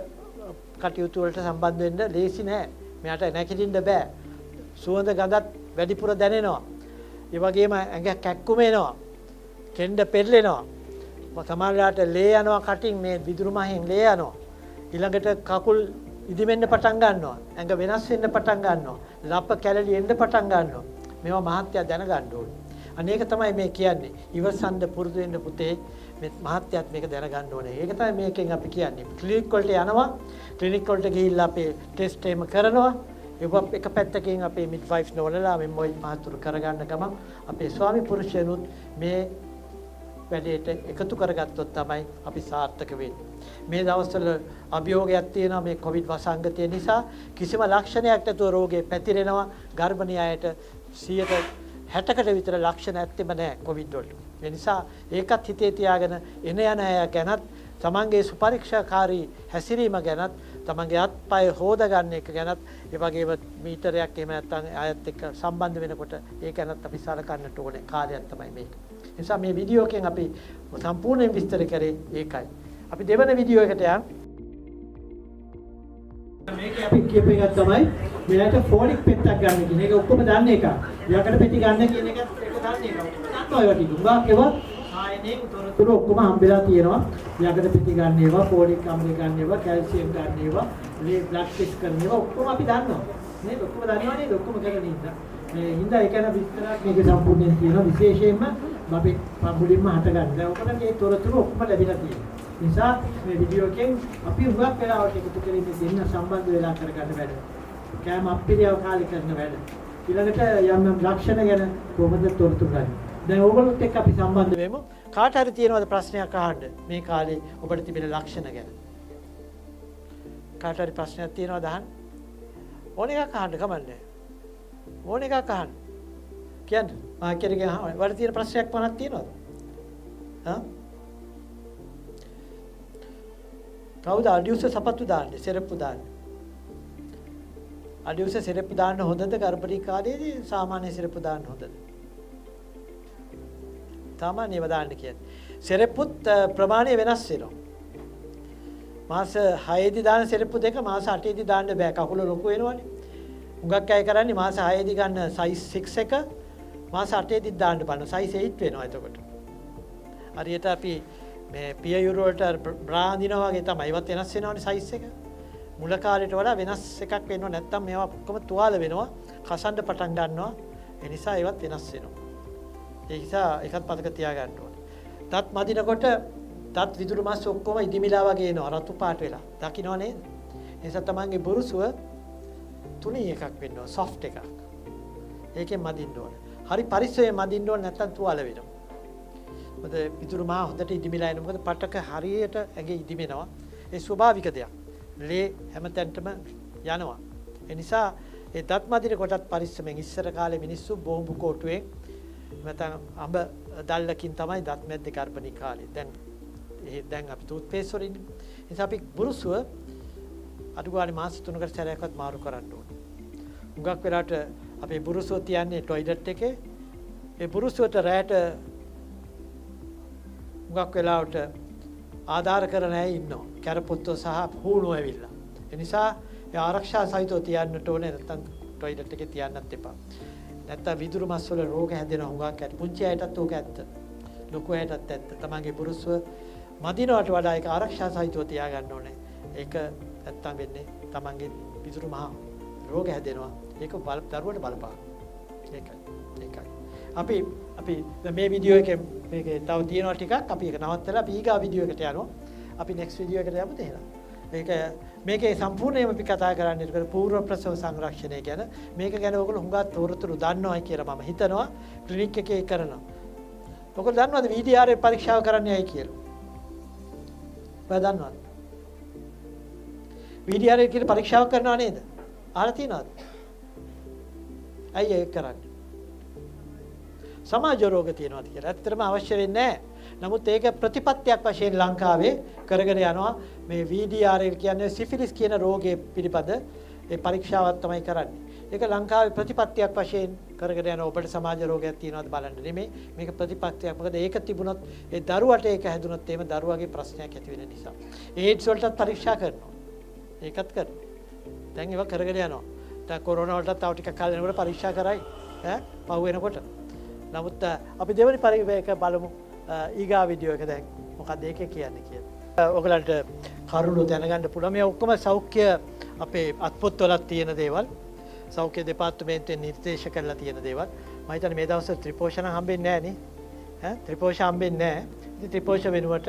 කටයුතු වලට සම්බන්ධ වෙන්න ලේසි නෑ. මෙයාට නැගිටින්න බෑ. සුවඳ ගඳත් වැඩිපුර දැනෙනවා. ඒ වගේම ඇඟ කැක්කුම එනවා. කෙන්ඩ පෙරලෙනවා. සමහරවිට ලේ යනවා කටින් මේ විදුරු මහෙන් ලේ යනවා. ඊළඟට කකුල් ඉදිමෙන්න පටන් ගන්නවා. ඇඟ වෙනස් වෙන්න පටන් ගන්නවා. ලප කැලලි එන්න පටන් ගන්නවා. මේවා මහත්තයා දැනගන්න ඕනේ. අනේක තමයි මේ කියන්නේ. ඉවසන්න පුරුදු වෙන්න පුතේ. මේ මහත්තයාත් මේක දැනගන්න ඕනේ. ඒක තමයි මේකෙන් අපි කියන්නේ. ක්ලිනික් වලට යනවා. ක්ලිනික් වලට ගිහිල්ලා අපේ ටෙස්ට් එහෙම කරනවා. ඒක එක පැත්තකින් අපේ මිඩ්වයිෆ්ස් නෝනලා මේ මොයි මහතුරු කරගන්න ගමන් අපේ ස්වාමි පුරුෂයනුත් මේ වැඩේට එකතු කරගත්තොත් තමයි අපි සාර්ථක වෙන්නේ. මේ දවස්වල අභියෝගයක් තියෙනවා මේ කොවිඩ් වසංගතය නිසා කිසිම ලක්ෂණයක් නැතුව රෝගේ පැතිරෙනවා. ගර්භණී අයට 60% විතර ලක්ෂණ ඇත්තෙම නැහැ කොවිඩ් වලට. ඒ නිසා ඒකත් හිතේ තියාගෙන එන යන අය ගැනත් තමන්ගේ සුපරීක්ෂාකාරී හැසිරීම ගැනත් තමන්ගේ අත්පය හොදා ගන්න එක ගැනත් ඒ වගේම මීටරයක් එහෙම නැත්නම් ආයත් එක්ක සම්බන්ධ වෙනකොට ඒක ගැනත් අපි සලකන්නට ඕනේ කාර්යයක් තමයි මේක. ඒ නිසා මේ වීඩියෝ එකෙන් අපි සම්පූර්ණයෙන් විස්තර කරේ ඒකයි. අපි දෙවන වීඩියෝ එකට යමු. මේක අපි කියපු එකක් තමයි මෙයාට ෆෝලික් පෙත්තක් ගන්න කියන එක ඔක්කොම දන්නේ එක. යකඩ පෙති ගන්න කියන එකත් ඒක දන්නේ එක. දන්නවා ඒවා ටික. උඹක් ඒවා ආයනේ තොරතුරු ඔක්කොම හම්බෙලා තියෙනවා. යකඩ පෙති ගන්න ඒවා, ෆෝලික් අම්ල ගන්න ඒවා, කැල්සියම් ගන්න ඒවා, මේ බ්ලඩ් ටෙස්ට් කරන ඒවා ඔක්කොම අපි දන්නවා. නේද? ඔක්කොම දන්නවා නේද? ඔක්කොම කරගෙන ඉන්න. මේ හින්දා ඒක ගැන විස්තරයක් මේක සම්පූර්ණයෙන් තියෙනවා. විශේෂයෙන්ම අපි මුලින්ම හට ගන්න. දැන් ඔකට මේ තොරතුරු ඔක්කොම ලැබිලා තියෙනවා. නිසා මේ වීඩියෝ එකෙන් අපි හුඟක් වෙලාවට එකතු කරගෙන දෙන්න සම්බන්ධ වෙලා කරගන්න වැඩ. කෑම අප්පිරියව කාලේ කරන වැඩ. ඊළඟට යම් යම් ලක්ෂණ ගැන කොහොමද තොරතුරු ගන්න. දැන් ඕගොල්ලොත් එක්ක අපි සම්බන්ධ වෙමු. කාට හරි තියෙනවද ප්‍රශ්නයක් අහන්න මේ කාලේ ඔබට තිබෙන ලක්ෂණ ගැන? කාට හරි ප්‍රශ්නයක් තියෙනවද අහන්න? ඕන එකක් අහන්න කමන්නේ. ඕන එකක් අහන්න. කියන්න. මා කෙරගෙන අහන්න. වල තියෙන ප්‍රශ්නයක් මොනක් තියෙනවද? හා? කවුද අඩියුස සපත්තු දාන්නේ? සෙරප්පු දාන්නේ? අඩියුස සෙරප්පු දාන්න හොඳද ගර්භණී කාලේදී සාමාන්‍ය සෙරප්පු දාන්න හොඳද? සාමාන්‍යව දාන්න කියන්නේ. සෙරප්පුත් ප්‍රමාණය වෙනස් වෙනවා. මාස 6 දී දාන සෙරප්පු දෙක මාස 8 දී දාන්න බෑ. කකුල ලොකු වෙනවනේ. හුඟක් අය කරන්නේ මාස 6 දී ගන්න size 6 එක මාස 8 දී දාන්න බලන size 8 වෙනවා එතකොට. හරියට අපි මේ පිය යුරෝ වලට බ්‍රා අඳිනවා වගේ තමයි. ඒවත් වෙනස් වෙනවනේ size එක. මුල කාලේට වඩා වෙනස් එකක් වෙනවා. නැත්තම් මේවා ඔක්කොම තුවාල වෙනවා. කසන්න පටන් ගන්නවා. ඒ නිසා ඒවත් වෙනස් වෙනවා. ඒ නිසා එකත් මතක තියාගන්න ඕනේ. දත් මදිනකොට දත් විදුරු මාස් ඔක්කොම ඉදිමිලා වගේ එනවා. රතු පාට වෙලා. දකින්නව නේද? ඒ නිසා තමන්ගේ බුරුසුව තුනී එකක් වෙනවා. soft එකක්. ඒකෙන් මදින්න ඕනේ. හරි පරිස්සමෙන් මදින්න ඕනේ නැත්තම් තුවාල වෙනවා. මොකද විදුරු මා හොඳට ඉදිමිලා එන මොකද පටක හරියට ඇඟේ ඉදිමෙනවා. ඒ ස්වභාවික දෙයක්. ලේ හැමතැනටම යනවා. ඒ නිසා ඒ දත් මදින කොටත් පරිස්සමෙන් ඉස්සර කාලේ මිනිස්සු බෝම්බු කෝටුවෙන් නැත්නම් අඹ දැල්ලකින් තමයි දත් මැද්දේ ගර්භණී කාලේ. දැන් අපි ටූත් පේස්ට් වලින් ඉන්නේ. ඒ නිසා අපි බුරුසුව අඩු ගානේ මාස 3කට සැරයක්වත් මාරු කරන්න ඕනේ. හුඟක් වෙලාවට අපේ බුරුසුව තියන්නේ টয়ලට් එකේ. ඒ බුරුසුවට රැට හුඟක් වෙලාවට ආධාර කරන අය ඉන්නවා. කැරපොත්තෝ සහ හූණු ඇවිල්ලා. ඒ නිසා ඒ ආරක්ෂා සහිතව තියන්නට ඕනේ නැත්නම් টয়ලට් එකේ තියන්නත් එපා. නැත්නම් විදුරු මස් වල රෝග හැදෙන හුඟක් ඇති. පුංචි අයටත් ඕක ඇත්ත. ලොකු අයටත් ඇත්ත. තමන්ගේ පුරුෂව මදිනවට වඩා ඒක ආරක්ෂා සහිතව තියාගන්න ඕනේ. ඒක නැත්නම් වෙන්නේ තමන්ගේ විදුරු මහ රෝග හැදෙනවා. ඒක දරුවට බලපාන. ඒකයි. අපි මේ වීඩියෝ එකේ මේකේ තව තියෙනවා ටිකක්. අපි ඒක නවත්තලා අපි ඊගා වීඩියෝ එකට යනවා. අපි next වීඩියෝ එකට යමු තේරෙනවා. මේකේ සම්පූර්ණයෙන්ම අපි කතා කරන්නේ ඒක පූර්ව ප්‍රසව සංරක්ෂණය ගැන. මේක ගැන ඔයගොල්ලෝ හුඟක් තොරතුරු දන්නවයි කියලා මම හිතනවා. ක්ලිනික් එකේ කරනවා. ඔයගොල්ලෝ දන්නවද VDR පරීක්ෂාව කරන්නේ ඇයි කියලා? ඔයා දන්නවද? VDR කියලා පරීක්ෂාව කරනවා නේද? අහලා තියෙනවද? ඇයි ඒක කරන්නේ? සමාජ රෝග තියෙනවාද කියලා. ඇත්තටම අවශ්‍ය වෙන්නේ නැහැ. නමුත් ඒක ප්‍රතිපත්තියක් වශයෙන් ලංකාවේ කරගෙන යනවා. මේ VDR කියන්නේ සිෆිලිස් කියන රෝගයේ පිළිපද ඒ පරීක්ෂාවක් තමයි කරන්නේ. ඒක ලංකාවේ ප්‍රතිපත්තියක් වශයෙන් කරගෙන යන ඔබට සමාජ රෝගයක් තියෙනවද බලන්න නෙමෙයි. මේක ප්‍රතිපත්තියක්. මොකද ඒක තිබුණොත් ඒ දරුවට ඒක හැදුනොත් එහෙම දරුවගේ ප්‍රශ්නයක් ඇති වෙන නිසා. ඒඩ්ස් වලටත් පරීක්ෂා කරනවා. ඒකත් කරනවා. දැන් ඒවා කරගෙන යනවා. දැන් කොරෝනා වලටත් තව ටිකක් කාලෙ යනකොට පරීක්ෂා කරයි. පහු වෙනකොට. නමුත් අපි දෙවෙනි පරිවේක බලමු ඊගා වීඩියෝ එක දැන් මොකක්ද ඒකේ කියන්නේ කියලා. ඔයගලන්ට කරුණු දැනගන්න පුළුවන්. මේ ඔක්කොම සෞඛ්‍ය අපේ අත්පොත්වලත් තියෙන දේවල්. සෞඛ්‍ය දෙපාර්තමේන්තුවෙන් නිර්දේශ කරලා තියෙන දේවල්. මම හිතන්නේ මේ දවස්වල ත්‍රිපෝෂණ හම්බෙන්නේ නැහැ නේ. ත්‍රිපෝෂ හම්බෙන්නේ නැහැ. ඉතින් ත්‍රිපෝෂ වෙනුවට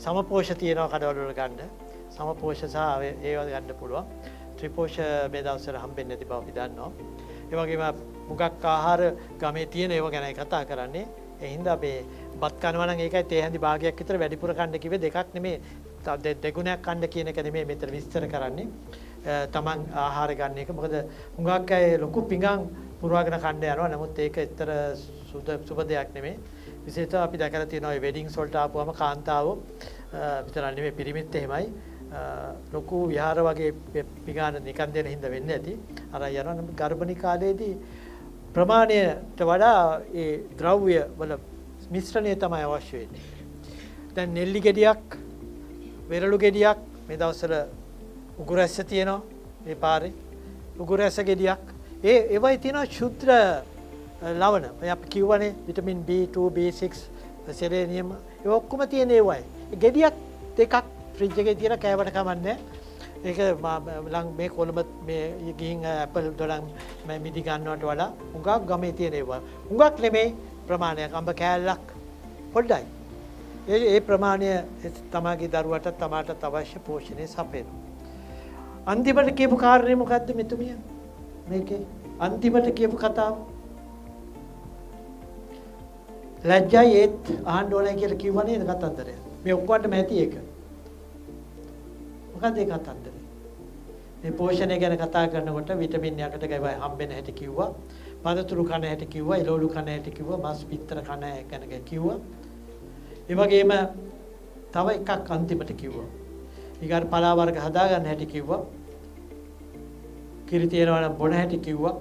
සමපෝෂ තියෙනවා කඩවල වල ගන්න. සමපෝෂ සහ ඒවා ගන්න පුළුවන්. ත්‍රිපෝෂ මේ දවස්වල හම්බෙන්නේ නැති බව අපි දන්නවා. ඒ වගේම මුගක් ආහාර ගමේ තියෙන ඒවා ගැනයි කතා කරන්නේ. ඒ හින්දා මේ බත් කනවා නම් ඒකයි තේ හැඳි භාගයක් විතර වැඩිපුර කන්න කිව්වේ දෙකක් නෙමෙයි. දෙගුණයක් කන්න කියන එක නෙමෙයි මෙතන විස්තර කරන්නේ. තමන් ආහාර ගන්න එක. මොකද මුගක් අය ලොකු පිඟන් පුරවාගෙන කන්න යනවා. නමුත් ඒක ඇත්තට සුබ දෙයක් නෙමෙයි. විශේෂව අපි දැකලා තියෙනවා මේ වෙඩින්ග්ස් වලට ආපුවම කාන්තාවෝ විතර නෙමෙයි පිරිමිත් එහෙමයි ලොකු විහාර වගේ පිගාන නිකන් දෙන හින්දා වෙන්නේ නැති. අර යනවා නම් ගර්භණී කාලයේදී ප්‍රමාණයට වඩා ඒ ද්‍රව්‍ය වල මිශ්‍රණය තමයි අවශ්‍ය වෙන්නේ. දැන් නෙල්ලි ගෙඩියක්, වෙරළු ගෙඩියක් මේ දවස්වල උගුරැස්ස තියෙනවා මේ පාරේ. උගුරැස්ස ගෙඩියක්. ඒවයි තියෙනවා ශුද්ධ ලවණ. අපි කිව්වනේ විටමින් B2, B6, සෙලේනියම් ඒ ඔක්කොම තියෙන ඒවයි. ගෙඩියක් දෙකක් ෆ්‍රිජ් එකේ තියලා කෑවට කමන්නේ. ඒක මේ කොළඹ මේ ගිහින් ඇපල් දොඩම් මම මිදි ගන්නවට වඩා උඟක් ගමේ තියෙන ඒවා. උඟක් නෙමෙයි ප්‍රමාණයක් අඹ කෑල්ලක් පොඩ්ඩයි. ඒ ප්‍රමාණය තමගේ දරුවට තමාට අවශ්‍ය පෝෂණය සපයනවා. අන්තිමට කියපු කාරණේ මොකද්ද මෙතුමිය? මේකේ අන්තිමට කියපු කතාව ලැජ්ජයි ඒත් අහන්න ඕනේ කියලා කිව්ව නේද කතන්දරය? මේ ඔක්කොටම ඇති ඒක. මොකද්ද ඒ කතන්දරේ? මේ පෝෂණය ගැන කතා කරනකොට විටමින් යකට ගවයි හම්බෙන හැටි කිව්වා. පදතුරු කන හැටි කිව්වා. එළවලු කන හැටි කිව්වා. මස් පිටර කන ගැන කිව්වා. ඒ වගේම තව එකක් අන්තිමට කිව්වා. ඊගාට පලා වර්ග හදා ගන්න හැටි කිව්වා. කිරි තියනවා නම් බොන හැටි කිව්වා.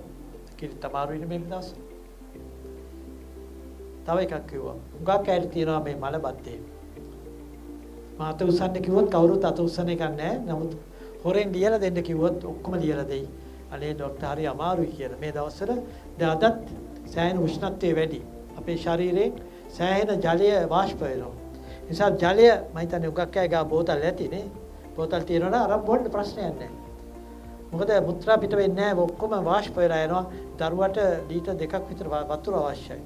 කිරි තමාරුයිනේ මේ දවස්. තව එකක් කිව්වා. උගක් ඇයිද තියනවා මේ මල බද්දේ. මාත උස්සන්න කිව්වොත් කවුරුත් අත උස්සන එක නැහැ. නමුත් හොරෙන් ලියලා දෙන්න කිව්වොත් ඔක්කොම ලියලා දෙයි. අනේ ડોක්ටර් හරි අමාරුයි කියලා. මේ දවස්වල දැන් අදත් සෑහෙන උෂ්ණත්වය වැඩි. අපේ ශරීරයේ සෑහෙන ජලය වාෂ්ප වෙනවා. නිසා ජලය මම හිතන්නේ උගක් අය ගා බෝතල් ඇතිනේ. බෝතල් තියෙනවා අර බොන්න ප්‍රශ්නයක් නැහැ. මොකද මුත්‍රා පිට වෙන්නේ නැහැ. ඔක්කොම වාෂ්ප වෙලා යනවා. දරුවට ලීටර් 2ක් විතර වතුර අවශ්‍යයි.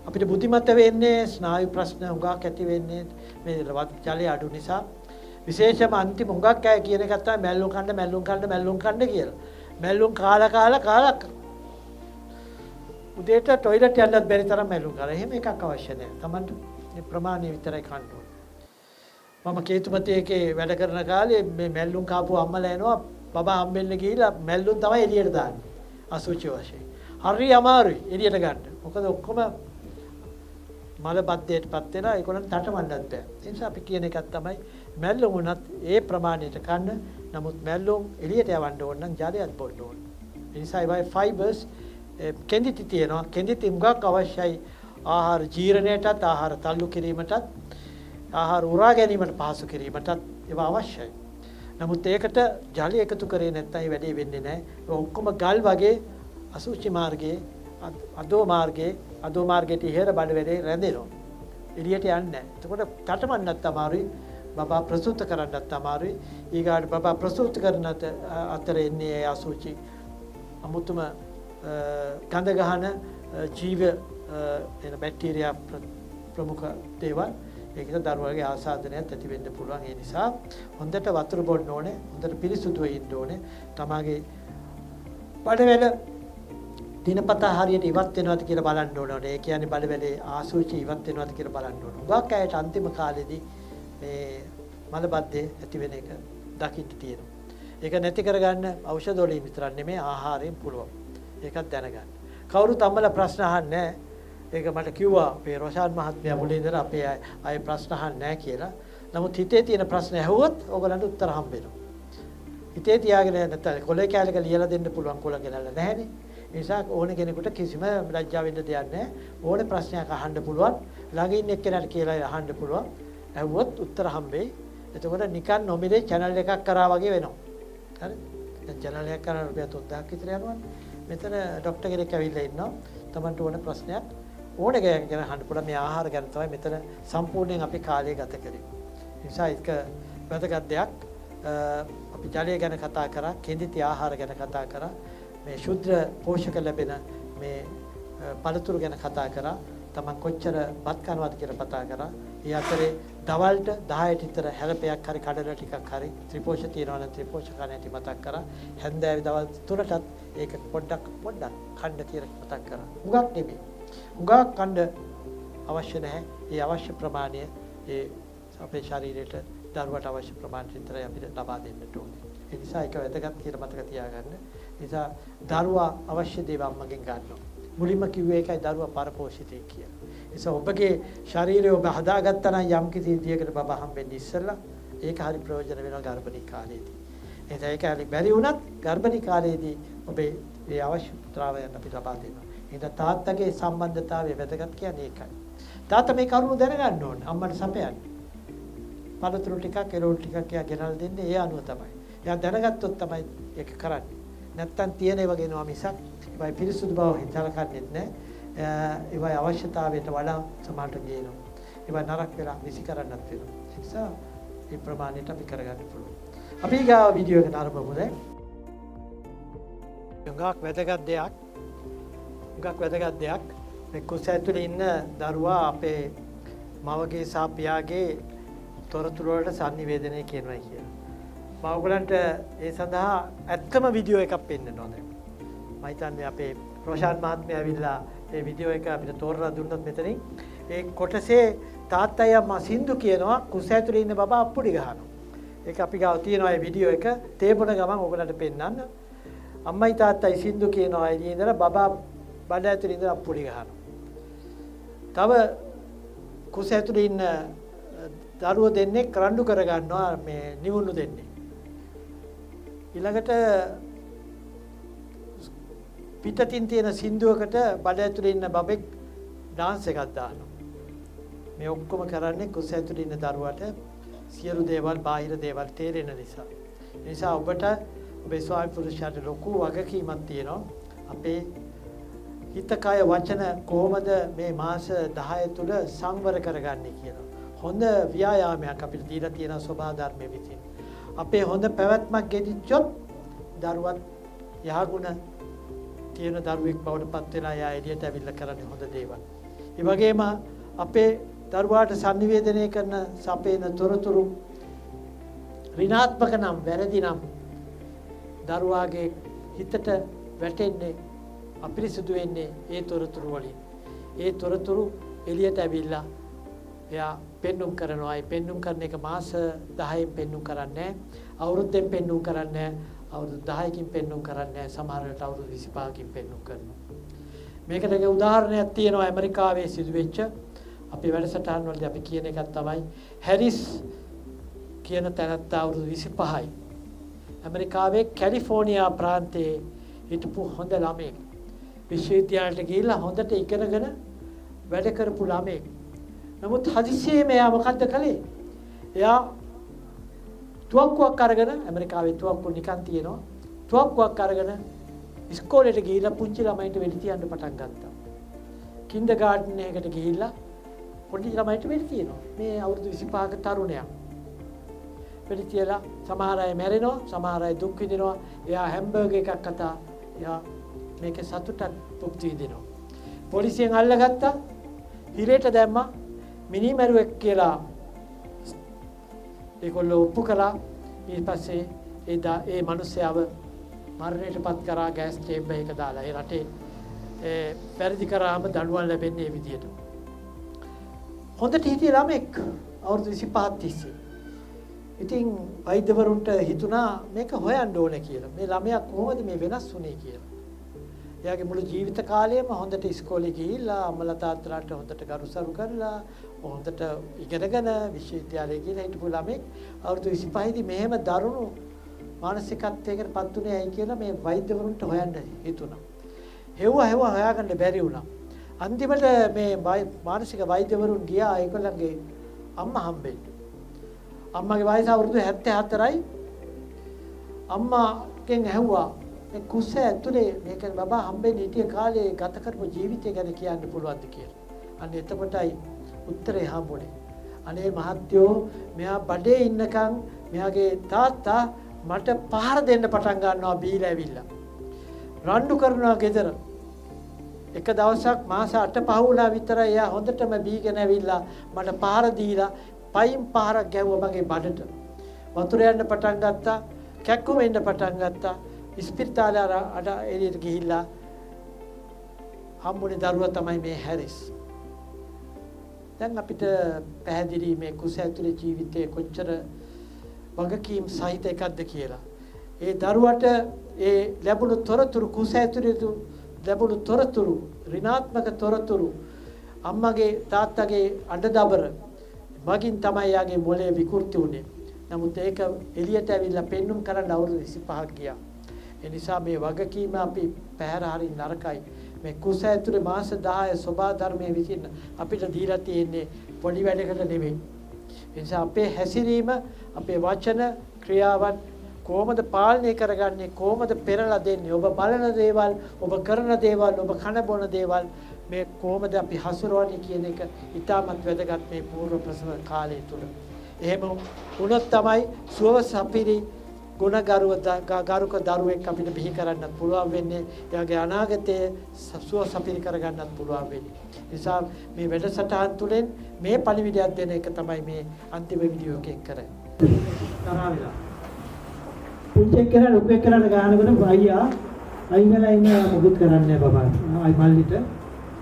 අපිට බුද්ධිමත් වෙන්නේ ස්නායු ප්‍රශ්න උගක් ඇති වෙන්නේ මේ ජලය අඩු නිසා. විශේෂම අන්තිම උගක් අය කියන එක තමයි මැල්ලුම් කන්න කියලා. මැල්ලුම් කාලා උදේට টয়ලට් යන්නත් බැරි තරම් මැල්ලුම් කරා. එහෙම එකක් අවශ්‍ය නැහැ. Tamanට මේ ප්‍රමාණය විතරයි කන්න ඕනේ. මම කේතුමතේකේ වැඩ කරන කාලේ මේ මැල්ලුම් කාපු අම්මලා එනවා බබා හම්බෙන්න ගිහිලා මැල්ලුම් තමයි එළියට දාන්නේ. අසුචි වශයෙන්. හරි අමාරුයි එළියට ගන්න. මොකද ඔක්කොම මල බද්දේටපත් වෙලා ඒගොල්ලන් තටමන්නත් බෑ. ඒ නිසා අපි කියන එකක් තමයි මැල්ලුම් උනත් ඒ ප්‍රමාණයට කන්න. නමුත් මැල්ලුම් එළියට යවන්න ඕන නම් ජලයක් බොන්න ඕන. ඒ නිසා ඒවයි ෆයිබර්ස් කෙන්දිති තියෙනවා. කෙන්දිති මුගක් අවශ්‍යයි ආහාර ජීර්ණයටත්, ආහාර තල්ලු කිරීමටත්, ආහාර උරා ගැනීමට පහසු කිරීමටත් ඒවා අවශ්‍යයි. නමුත් ඒකට ජලය එකතු කරේ නැත්නම් වැඩේ වෙන්නේ නැහැ. ඒ ඔක්කොම ගල් වගේ අසුචි මාර්ගයේ අදෝ මාර්ගයට ඉහෙර බඩ වැඩේ රැඳෙනවා. එළියට යන්නේ නැහැ. එතකොට තටමන්නත් අමාරුයි. බබා ප්‍රසූත කරන්නත් අමාරුයි. ඊගාට බබා ප්‍රසූත කරන අතර එන්නේ අසුචි අමුතුම ගඳ ගහන ජීව එන බැක්ටීරියා ප්‍රමුඛ දේවල්. ඒකද දරුවගේ ආසාදනයත් ඇති වෙන්න පුළුවන්. ඒ නිසා හොඳට වතුර බොන්න ඕනේ. හොඳට පිරිසුදුව ඉන්න ඕනේ. තමාගේ බඩවැල දිනපතා හරියට ඉවත් වෙනවද කියලා බලන්න ඕනේ. ඒ කියන්නේ බඩවැලේ ආසූචි ඉවත් වෙනවද කියලා බලන්න ඕනේ. උගක් අයට අන්තිම කාලෙදී මේ මල බද්දේ ඇති වෙන එක දකින්න තියෙනවා. ඒක නැති කරගන්න ඖෂධ වලින් විතරක් නෙමෙයි ආහාරයෙන් පුළුවන්. ඒකත් දැනගන්න. කවුරුත් අම්මලා ප්‍රශ්න අහන්නේ නැහැ. ඒක මට කිව්වා අපේ රොෂාන් මහත්මයා මුලින් ඉඳලා අපේ අය ප්‍රශ්න අහන්නේ නැහැ කියලා. නමුත් හිතේ තියෙන ප්‍රශ්න ඇහුවොත් ඕගලන්ට උත්තර හම්බ වෙනවා. හිතේ තියාගෙන නැත්නම් කොලේ කැලේක ලියලා දෙන්න පුළුවන් කොල ගෙනල්ලා නැහැනේ. ඒ නිසා ඕන කෙනෙකුට කිසිම ලැජ්ජා වෙන්න දෙයක් නැහැ. ඕනේ ප්‍රශ්නයක් අහන්න පුළුවන්. ළඟ ඉන්න එක්කෙනාට කියලා අහන්න පුළුවන්. ඇහුවොත් උත්තර හම්බෙයි. එතකොට නිකන් නොමිලේ channel එකක් කරා වගේ වෙනවා. හරි? දැන් channel එකක් කරා රුපියල් 3000ක් විතර යනවනේ. මෙතන ડોක්ටර් කෙනෙක් ඇවිල්ලා ඉන්නවා. Tamanට ඕන ප්‍රශ්නයක් ඕන ගැන අහන්න පුළුවන්. මේ ආහාර ගැන තමයි මෙතන සම්පූර්ණයෙන් අපි කාලය ගත කරේ. ඒ නිසා ඒක වැදගත් දෙයක්. අපි ජලය ගැන කතා කරා, කෙඳිති ආහාර ගැන කතා කරා, මේ ශුද්ධ පෝෂක ලැබෙන මේ පළතුරු ගැන කතා කරා. Taman කොච්චර බත් කනවද කියලා කතා කරා. ඒ අතරේ දවල්ට 10ට විතර හැලපයක් හරි කඩල ටිකක් හරි ත්‍රිපෝෂ තියනවා නම් ත්‍රිපෝෂ කන ඇති මතක් කරා. හැන්දෑවේ දවල් 3ටත් ඒක පොඩ්ඩක් කන්න කියලා මතක් කරා. උගක් නෙමෙයි. උගක් කන්න අවශ්‍ය නැහැ. ඒ අවශ්‍ය ප්‍රමාණය ඒ අපේ ශරීරයට දරුවට අවශ්‍ය ප්‍රමාණයට විතරයි අපිට ලබා දෙන්නට ඕනේ. ඒ නිසා ඒක වැදගත් කියලා මතක තියාගන්න. ඒ නිසා දරුවා අවශ්‍ය දේවල් අම්මගෙන් ගන්නවා. මුලින්ම කිව්වේ ඒකයි දරුවා පරපෝෂිතයි කියලා. ඒ නිසා ඔබගේ ශරීරය ඔබ හදාගත්තා නම් යම් කිසි විදියකට බබා හම්බෙන්නේ ඉස්සෙල්ලා ඒක හරි ප්‍රයෝජන වෙනවා ගර්භණී කාලයේදී. එතන ඒක හරි බැරි වුණත් ගර්භණී කාලයේදී ඔබේ මේ අවශ්‍යතාවයන් අපි ලබා දෙනවා. එහෙනම් තාත්තගේ සම්බන්ධතාවය වැදගත් කියන්නේ ඒකයි. තාත්තා මේ කරුණු දැනගන්න ඕනේ. අම්මට සපයන්න. පළතුරු ටිකක් එළවලු ටිකක් එයා ගෙනල්ලා දෙන්නේ ඒ අනුව තමයි. එයා දැනගත්තොත් තමයි ඒක කරන්නේ. නැත්තම් තියෙන ඒවා ගෙනවා මිසක් ඒවයි පිරිසුදු බව හිතලකන්නේ නැහැ. ඒවයි අවශ්‍යතාවයට වඩා සමානට ගේනවා. ඒවා නරක වෙලා විසි කරන්නත් වෙනවා. ඒ නිසා මේ ප්‍රමාණයට අපි කරගන්න පුළුවන්. අපි ගාව වීඩියෝ එක නරඹමු දැන්. ගාක් වැදගත් දෙයක්. මේ කුස ඇතුලේ ඉන්න දරුවා අපේ මවගේ සහ පියාගේ තොරතුරු වලට sannivedanaya කියනවා කියලා. මම ඔයගලන්ට ඒ සඳහා ඇත්තම වීඩියෝ එකක් පෙන්නනවා දැන්. මම හිතන්නේ අපේ රොෂාන් මහත්මයා ඇවිල්ලා ඒ වීඩියෝ එක අපිට තෝරලා දුන්නොත් මෙතනින් ඒ කොටසේ තාත්තයි අම්මා සින්දු කියනවා කුස ඇතුලේ ඉන්න බබා අප්පුඩි ගහනවා. ඒක අපි ගාව තියෙනවා ඒ වීඩියෝ එක තේබුණ ගමන් ඔයගලන්ට පෙන්නන්න. අම්මයි තාත්තයි සින්දු කියනවා එළියේ ඉඳලා බබා බඩ ඇතුලේ ඉඳලා අප්පුඩි ගහනවා. තව කුස ඇතුලේ ඉන්න දරුවෝ දෙන්නේ කරඬු කර ගන්නවා මේ නිවුණු දෙන්නේ. ඊළඟට පිටතින් තියෙන සින්දුවකට බඩ ඇතුලේ ඉන්න බබෙක් ඩාන්ස් එකක් දානවා. මේ ඔක්කොම කරන්නේ කුස ඇතුලේ ඉන්න දරුවට සියලු දේවල් බාහිර දේවල් තේරෙන නිසා. ඒ නිසා ඔබට ඔබේ ස්වාමි පුරුෂයාට ලොකු වගකීමක් තියෙනවා. අපේ හිත කය වචන කොහොමද මේ මාස 10 තුල සංවර කරගන්නේ කියලා. හොඳ ව්‍යායාමයක් අපිට දීලා තියෙන ස්වභාව ධර්මයේ විසින්. අපේ හොඳ පැවැත්මක් ගෙදිච්චොත් දරුවත් යහගුණ තියෙන දරුවෙක් බවට පත් වෙලා යා එළියට ඇවිල්ලා කරන්නේ හොඳ දේවල්. ඒ වගේම අපේ දරුවාට sannivedanaya කරන සපේන තොරතුරු ඍණාත්මක නම් වැරදි නම් දරුවාගේ හිතට වැටෙන්නේ අපිරිසුදු වෙන්නේ ඒ තොරතුරු වලින්. ඒ තොරතුරු එළියට ඇවිල්ලා එයා පෙන්눔 කරනවා. ඒ පෙන්눔 කරන එක මාස 10න් පෙන්눔 කරන්නේ අවුරුද්දෙන් පෙන්눔 කරන්නේ අවුරුදු 10කින් පෙන්눔 කරන්නේ සමහර වෙලට අවුරුදු 25කින් පෙන්눔 කරනවා. මේකට උදාහරණයක් තියෙනවා ඇමරිකාවේ සිදුවෙච්ච අපේ වැඩසටහන් වලදී අපි කියන එකක් තමයි හැරිස් කියන තැනත්තා අවුරුදු 25යි. ඇමරිකාවේ කැලිෆෝනියා ප්‍රාන්තයේ හිටපු හොඳ ළමෙක්. විශ්වවිද්‍යාලයට ගිහිල්ලා හොඳට ඉගෙනගෙන වැඩ කරපු ළමෙක්. නමුත් හදිස්සියෙම එයා මොකද්ද කළේ? එයා තුවක්කුවක් අරගෙන ඇමරිකාවේ තුවක්කු නිකන් තියෙනවා. තුවක්කුවක් අරගෙන ඉස්කෝලේට ගිහිල්ලා පුංචි ළමයින්ට වෙඩි තියන්න පටන් ගත්තා. කින්ඩර්ගාර්ටන් එකකට ගිහිල්ලා පොඩි ළමයින්ට වෙඩි තියනවා. මේ අවුරුදු 25ක තරුණයා. වෙඩි තියලා සමහර අය මැරෙනවා, සමහර අය දුක් විඳිනවා. එයා හැම්බර්ගර් එකක් කතා. එයා මේකේ සතුටක් භුක්ති විඳිනවා. පොලිසියෙන් අල්ලගත්තා. හිරේට දැම්මා. මිනිමරුවෙක් කියලා ඒගොල්ලෝ ඔප්පු කළා. ඊට පස්සේ ඒ මිනිස්යාව මරණයටපත් කරා ගෑස් චේම්බර් එක දාලා. ඒ රටේ පරිදි කරාම දඬුවම් ලැබෙන්නේ මේ විදියට. හොඳට හිටිය ළමෙක් අවුරුදු 25 තිස්සේ. ඉතින් වෛද්‍යවරුන්ට හිතුණා මේක හොයන්න ඕනේ කියලා. මේ ළමයා කොහොමද මේ වෙනස් වුනේ කියලා. එයාගේ මුළු ජීවිත කාලයම හොඳට ඉස්කෝලේ ගිහිල්ලා අම්මලා තාත්තලාට හොඳට ගරුසරු කරලා හොඳට ඉගෙනගෙන විශ්වවිද්‍යාලයේ ගිහිල්ලා හිටපු ළමෙක් අවුරුදු 25 දී මෙහෙම දරුණු මානසිකත්වයකට පත් වුණේ ඇයි කියලා මේ වෛද්‍යවරුන්ට හොයන්න හිතුණා. හෙව්වා හොයාගන්න බැරි වුණා. අන්තිමට මේ මානසික වෛද්‍යවරුන් ගියා ඒගොල්ලන්ගේ අම්මා හම්බෙන්න. අම්මගේ වයස අවුරුදු 74යි. අම්මාගෙන් ඇහුවා මේ කුස ඇතුලේ මේක බබා හම්බෙන්න හිටිය කාලේ ගත කරපු ජීවිතය ගැන කියන්න පුළුවන්ද කියලා. අන්න එතකොටයි උත්තරේ හම්බුනේ. අනේ මහත්තයෝ මෙයා බඩේ ඉන්නකම් මෙයාගේ තාත්තා මට පහර දෙන්න පටන් ගන්නවා බීලා ඇවිල්ලා. රණ්ඩු කරනවා ගෙදර. එක දවසක් මාස 8 පහ වුණා විතරයි එයා හොඳටම බීගෙන ඇවිල්ලා මට පහර දීලා පයින් පහරක් ගැහුවා මගේ බඩට. වතුර යන්න පටන් ගත්තා. කැක්කුම එන්න පටන් ගත්තා. ඉස්පිරිතාලේ අර එළියට ගිහිල්ලා හම්බුනේ දරුවා තමයි මේ හැරිස්. දැන් අපිට පැහැදිලි මේ කුස ඇතුලේ ජීවිතේ කොච්චර වගකීම් සහිත එකක්ද කියලා. ඒ දරුවට ඒ ලැබුණු තොරතුරු කුස ඇතුලේ ලැබුණු තොරතුරු ඍණාත්මක තොරතුරු අම්මගේ තාත්තගේ අඬදබර මගින් තමයි යාගේ මොලේ විකෘති වුනේ. නමුත් ඒක එළියට ඇවිල්ලා පෙන්눔 කරන්න අවුරුදු 25ක් ගියා. ඒ නිසා මේ වගකීම අපි පැහැර හරින් නරකයි. මේ කුස ඇතුලේ මාස 10 සෝබා ධර්මයේ විසින් අපිට දීලා තියෙන්නේ පොඩි වැඩකට නෙවෙයි. ඒ නිසා අපේ හැසිරීම, අපේ වචන, ක්‍රියාවන් කොහොමද පාලනය කරගන්නේ, කොහොමද පෙරලා දෙන්නේ? ඔබ බලන දේවල්, ඔබ කරන දේවල්, ඔබ කන බොන දේවල් මේ කොහොමද අපි හසුරවන්නේ කියන එක ඉතාමත් වැදගත් මේ පූර්ව ප්‍රසව කාලය තුල. එහෙම වුණොත් තමයි සුව සපිරි ගුණගරුක දරුවෙක් අපිට බිහි කරන්නත් පුළුවන් වෙන්නේ. එයාගේ අනාගතයේ සුව සපිරි කරගන්නත් පුළුවන් වෙන්නේ. නිසා මේ වැඩසටහන් තුළින් මේ පණිවිඩයක් දෙන එක තමයි මේ අන්තිම වීඩියෝ එකෙන් කරන්නේ. තරහ වෙලා. පුංචි එක්කෙනා ලොකු එක්කෙනාට ගහනකොට අයියා අයින් වෙලා ඉන්න මොකුත් කරන්නේ නැහැ බබා. අයි මල්ලිට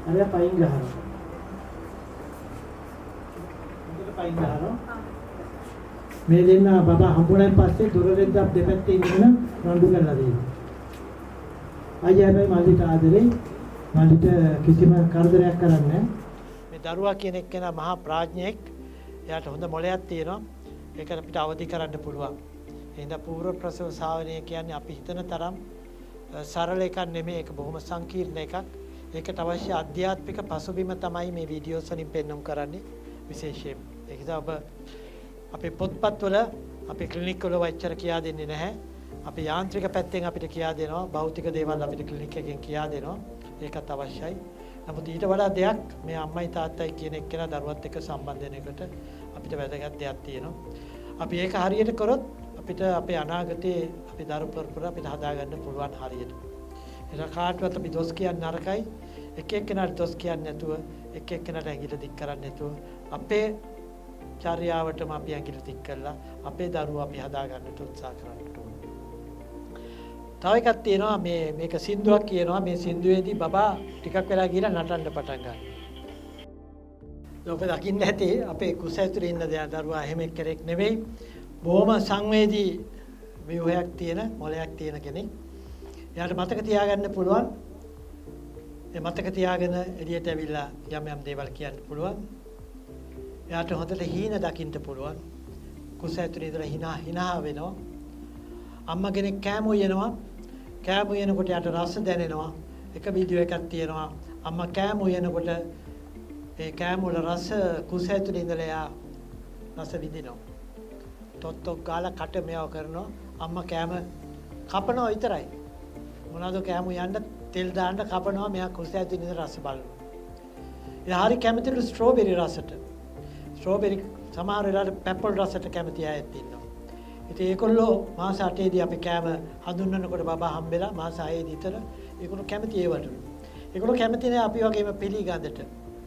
අරයා පයින් ගහනවා. මොකද පයින් ගහනවා? මේ දෙන්න බබා හම්බුනාන් පස්සේ දොර රෙද්දක් දෙපැත්තේ ඉඳගෙන රණ්ඩු කරලා දෙනවා. අයියා හැබැයි මල්ලිට ආදරේ මල්ලිට කිසිම කරදරයක් කරන්නේ නැහැ. මේ දරුවා කියන එක්කෙනා මහා ප්‍රඥෙක්. එයාට හොඳ මොළයක් තියෙනවා. ඒක අපිට අවදි කරන්න පුළුවන්. එහෙනම් පූර්ව ප්‍රසව ශාවනය කියන්නේ අපි හිතන තරම් සරල එකක් නෙමෙයි. ඒක බොහොම සංකීර්ණ එකක්. ඒකට අවශ්‍ය අධ්‍යාත්මික පසුබිම තමයි මේ වීඩියෝස් වලින් පෙන්වන්න කරන්නේ විශේෂයෙන්. ඒක නිසා ඔබ අපේ පොත්පත්වල අපේ ක්ලිනික් වල වචර කියා දෙන්නේ නැහැ. අපි යාන්ත්‍රික පැත්තෙන් අපිට කියා දෙනවා. භෞතික දේවල් අපිට ක්ලිනික් එකෙන් කියා දෙනවා. ඒකත් අවශ්‍යයි. නමුත් ඊට වඩා දෙයක් මේ අම්මයි තාත්තයි කියන එක්කෙනා දරුවත් එක්ක සම්බන්ධ වෙන එකට අපිට වැදගත් දෙයක් තියෙනවා. අපි ඒක හරියට කරොත් අපිට අපේ අනාගතයේ අපි දරු පරපුර අපිට හදාගන්න පුළුවන් හරියට. ඒක කාටවත් අපි දොස් කියන්නේ නරකයි. එක එක්කෙනාට දොස් කියන්නේ නැතුව, එක එක්කෙනාට ඇඟිලි දික් කරන්නේ නැතුව අපේ චර්යාවටම අපි ඇඟිලි දික් කරලා අපේ දරුවෝ අපි හදාගන්නට උත්සාහ කරන්න ඕනේ. තව එකක් තියෙනවා මේක සින්දුවක් කියනවා. මේ සින්දුවේදී බබා ටිකක් වෙලා ගිහලා නටන්න පටන් ගන්නවා. ඔබ දකින්න ඇති අපේ කුස ඇතුලේ ඉන්න දරුවා එහෙම කෙනෙක් නෙවෙයි. බොහොම සංවේදී ව්‍යුහයක් තියෙන මොලයක් තියෙන කෙනෙක්. එයාට මතක තියාගන්න පුළුවන්. ඒ මතක තියාගෙන එළියට ඇවිල්ලා යම් දේවල් කියන්න පුළුවන්. එයාට හොඳට හීන දකින්න පුළුවන්. කුස ඇතුලේ ඉඳලා hina වෙනවා. අම්මා කෙනෙක් කෑම උයනවා. කෑම උයනකොට යාට රස දැනෙනවා. එක වීඩියෝ එකක් තියෙනවා. අම්මා කෑම උයනකොට ඒ කෑම වල රස කුස ඇතුලේ ඉඳලා යා රස විඳිනවා. තොත්තොක් ගාලා කට මෙයාව කරනවා. අම්මා කෑම කපනවා විතරයි. මොනවාද කෑම උයන්න තෙල් දාන්න කපනවා. මෙයා කුස ඇතුලේ ඉඳලා රස බලනවා. එයා හරි කැමතිලු ස්ට්‍රෝබෙරි රසට. ස්ට්‍රෝබෙරි සමහර වෙලාවට පැපල් රසට කැමති අයත් ඉන්නවා. ඉතින් ඒගොල්ලෝ මාස 8 දී අපි කෑම හඳුන්වනකොට බබා හම්බෙලා මාස 6 දී විතර ඒගොල්ලෝ කැමති ඒවට. ඒගොල්ලෝ කැමති නෑ අපි වගේම පිළි ගඳට.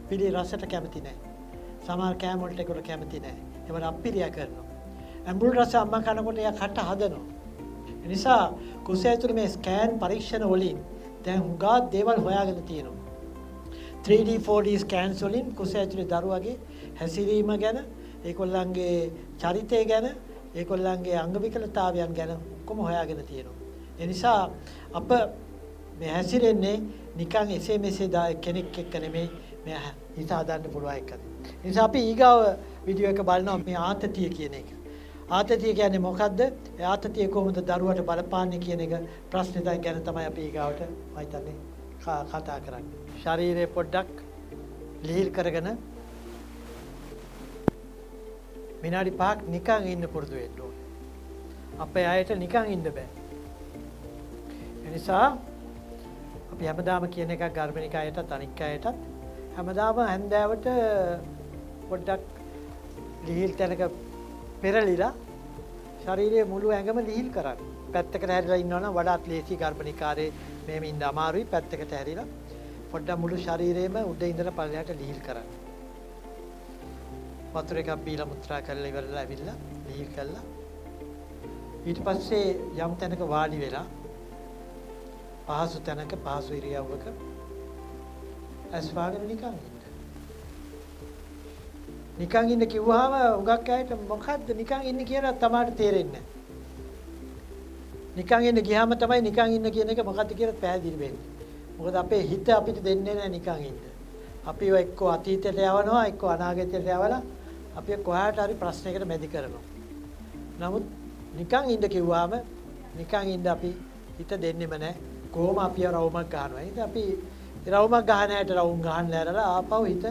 පිළි රසට කැමති නෑ. සමහර කෑම වලට ඒගොල්ලෝ කැමති නෑ. ඒවට අප්පිරියා කරනවා. ඇඹුල් රස අම්මා කනකොට එයා කට හදනවා. ඒ නිසා කුසය ඇතුලේ මේ ස්කෑන් පරීක්ෂණ වලින් දැන් හුඟා දේවල් හොයාගෙන තියෙනවා. 3D 4D ස්කෑන්ස් වලින් කුසය ඇතුලේ දරුවගේ හැසිරීම ගැන, ඒගොල්ලන්ගේ චරිතය ගැන, ඒගොල්ලන්ගේ අංග විකලතාවයන් ගැන කොහොම හොයාගෙන තියෙනවා. ඒ නිසා අප මේ හැසිරෙන්නේ නිකන් එසේ මෙසේ කෙනෙක් එක්ක නෙමෙයි, මේ හිත හදන්න පුළුවන් එකක්. ඒ නිසා අපි ඊගාව වීඩියෝ එක බලනවා මේ ආතතිය කියන එක. ආතතිය කියන්නේ මොකද්ද? ඒ ආතතිය කොහොමද දරුවට බලපාන්නේ කියන එක ප්‍රශ්නේ ගැන තමයි අපි ඊගාවට මම හිතන්නේ කතා කරන්නේ. ශරීරය පොඩ්ඩක් ලිහිල් කරගෙන විනාඩි 5ක් නිකන් ඉන්න පුරුදු වෙන්න ඕනේ. අපේ අයට නිකන් ඉන්න බෑ. ඒ නිසා අපි හැමදාම කියන එකක් ගර්භණික අයටත් අනික් අයටත් හැමදාම හැන්දෑවට පොඩ්ඩක් ලිහිල් තැනක පෙරලිලා ශරීරයේ මුළු ඇඟම ලිහිල් කරන්න. පැත්තකට හැරිලා ඉන්නවනම් වඩාත් ලේසි ගර්භණිකාරේ මෙහෙම ඉන්න අමාරුයි. පැත්තකට හැරිලා පොඩ්ඩක් මුළු ශරීරෙම උඩ ඉඳලා පල්ලෙහාට ලිහිල් කරන්න. වතුර එකක් බීලා මුත්‍රා කරලා ඉවරලා ඇවිල්ලා ලිහිල් කළා. ඊට පස්සේ යම් තැනක වාඩි වෙලා පහසු තැනක පහසු ඉරියව්වක ඇස් වහගෙන නිකන් ඉන්න. නිකන් ඉන්න කිව්වහම උගක් අයට මොකද්ද නිකන් ඉන්න කියලා තමයි තේරෙන්නේ. නිකන් ඉන්න ගියාම තමයි නිකන් ඉන්න කියන එක මොකද්ද කියලා පැහැදිලි වෙන්නේ. මොකද අපේ හිත අපිට දෙන්නේ නැහැ නිකන් ඉන්න. අපිව එක්කෝ අතීතයට යවනවා, එක්කෝ අනාගතයට යවලා අපි කොහාට හරි ප්‍රශ්නයකට මැදි කරනවා. නමුත් නිකන් ඉන්න කිව්වාම නිකන් ඉන්න අපි හිත දෙන්නෙම නැහැ. කොහොම අපි රවුමක් ගන්නවා. ඉතින් අපි රවුමක් ගහන හැට රවුම් ගහන්න ඇරලා ආපහු හිත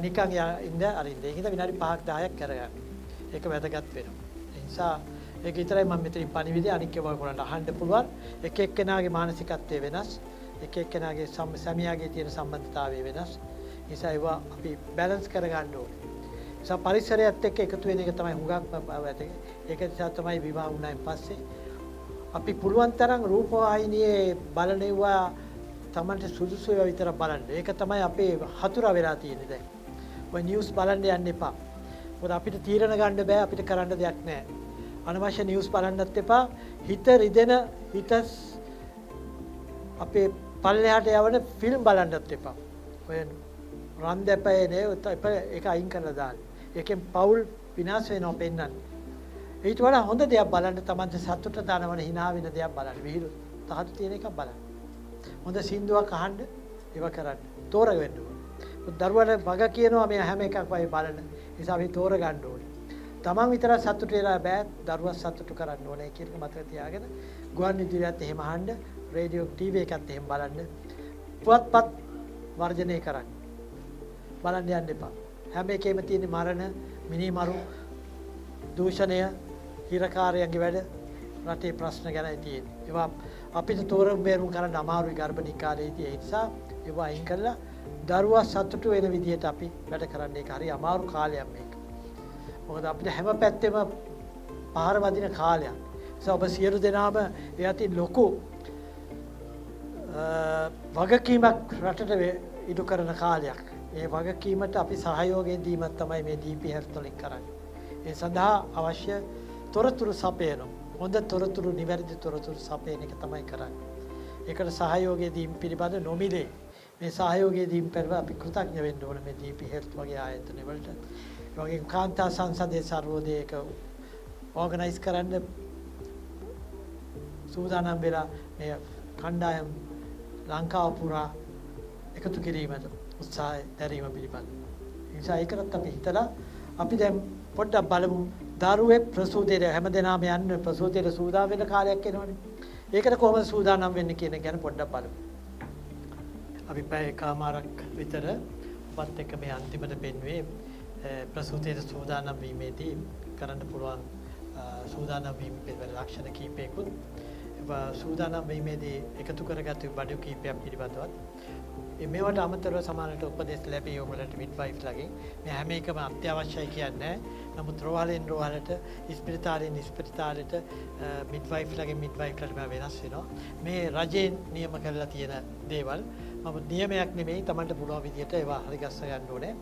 නිකන් ඉන්න අරින්න. ඒක විනාඩි 5ක් 10ක් කරගන්න. ඒක වැදගත් වෙනවා. ඒ නිසා ඒක විතරයි මම මෙතනින් පණිවිඩය අනික් ඒවා කරන්න අහන්න පුළුවන්. එක එක්කෙනාගේ මානසිකත්වය වෙනස්. එක එක්කෙනාගේ සමියාගේ තියෙන සම්බන්ධතාවය වෙනස්. ඒ නිසා ඒවා අපි බැලන්ස් කරගන්න ඕනේ. නිසා පරිසරයත් එක්ක එකතු වෙන එක තමයි හුඟක් වැදගත්. ඒක නිසා තමයි විවාහ වුණායින් පස්සේ අපි පුළුවන් තරම් රූපවාහිනියේ බලනවා තමන්ට සුදුසු ඒවා විතර බලන්න. ඒක තමයි අපේ හතුරා වෙලා තියෙන්නේ දැන්. ඔය නිවුස් බලන්න යන්න එපා. මොකද අපිට තීරණ ගන්න බෑ, අපිට කරන්න දෙයක් නැහැ. අනවශ්‍ය නිවුස් බලන්නත් එපා. හිත රිදෙන හිත අපේ පල්ලෙහාට යවන ෆිල්ම් බලන්නත් එපා. ඔය රන් දෙපයේ ඒක අයින් කරලා දාන්න. ඒකෙන් පෞල් විනාශ වෙනවා පෙන්නන්නේ. ඊට වඩා හොඳ දෙයක් බලන්න තමන්ට සතුට දානවන hina වෙන දෙයක් බලන්න. විහිළු තහතු තියෙන එකක් බලන්න. හොඳ සින්දුවක් අහන්න ඒවා කරන්න. තෝරගන්න ඕනේ. දරුවන්ට වග කියනවා මේ හැම එකක් වගේ බලන්න. ඒ නිසා අපි තෝරගන්න ඕනේ. තමන් විතරක් සතුට වෙලා බෑ දරුවා සතුට කරන්න ඕනේ කියන එක මතක තියාගෙන ගුවන් විදුලියත් එහෙම අහන්න, රේඩියෝ ටීවී එකත් එහෙම බලන්න. පුවත්පත් වර්ජනය කරන්න. බලන්න යන්න එපා. හැම එකෙම තියෙන මරණ, මිනිමරු, දූෂණය, හිරකාරයන්ගේ වැඩ, රටේ ප්‍රශ්න ගැනයි තියෙන්නේ. ඒවා අපිට තෝරන් බේරුම් කරන්න අමාරුයි ගර්භණී කාලේදී. ඒ නිසා ඒවා අයින් කරලා දරුවා සතුටු වෙන විදිහට අපි වැඩ කරන්න. ඒක හරි අමාරු කාලයක් මේක. මොකද අපිට හැම පැත්තෙම පහර වදින කාලයක්. ඒ නිසා ඔබ සියලු දෙනාම ඒ අතින් ලොකු වගකීමක් රටට ඉටු කරන කාලයක්. ඒ වගකීමට අපි සහයෝගය දීමක් තමයි මේ DP Health වලින් කරන්නේ. ඒ සඳහා අවශ්‍ය තොරතුරු සපයනවා. හොඳ තොරතුරු, නිවැරදි තොරතුරු සපයන එක තමයි කරන්නේ. ඒකට සහයෝගය දීම පිළිබඳ නොමිලේ මේ සහයෝගය දීම පෙරව අපි කෘතඥ වෙන්න ඕන මේ DP Health වගේ ආයතන වලට. ඒ වගේ කාන්තා සංසදයේ සර්වෝදයක ඕගනයිස් කරන්න සූදානම් වෙලා මේ කණ්ඩායම් ලංකාව පුරා එකතු කිරීමට උත්සාහය දැරීම පිළිබඳ. ඒ නිසා ඒකත් අපි හිතලා අපි දැන් පොඩ්ඩක් බලමු දරුවෙක් ප්‍රසූතියට හැමදෙනාම යන්න ප්‍රසූතියට සූදානම් වෙන කාලයක් එනවනේ. ඒකට කොහොමද සූදානම් වෙන්නේ කියන එක ගැන පොඩ්ඩක් බලමු. අපි පැය එකමාරක් විතර ඔබත් එක්ක මේ අන්තිමට පෙන්වුවේ ප්‍රසූතියට සූදානම් වීමේදී කරන්න පුළුවන් සූදානම් වීම පිළිබඳ ලක්ෂණ කීපයකුත් සූදානම් වීමේදී එකතු කරගත්තු බඩු කීපයක් පිළිබඳවත් මේවට අමතරව සමානට උපදෙස් ලැබී ඔයගොල්ලන්ට මිඩ්වයිෆ්ලාගෙන් මේ හැම එකම අත්‍යවශ්‍යයි කියන්නේ. නමුත් රෝහලෙන් රෝහලට ඉස්පිරිතාලෙන් ඉස්පිරිතාලෙට මිඩ්වයිෆ්ලාගෙන් මිඩ්වයිෆ්ලාට වෙනස් වෙනවා. මේ රජයෙන් නියම කරලා තියෙන දේවල්. නමුත් නියමයක් නෙමෙයි. Tamanට පුළුවන් විදිහට ඒවා හරි ගස්ස ගන්න ඕනේ.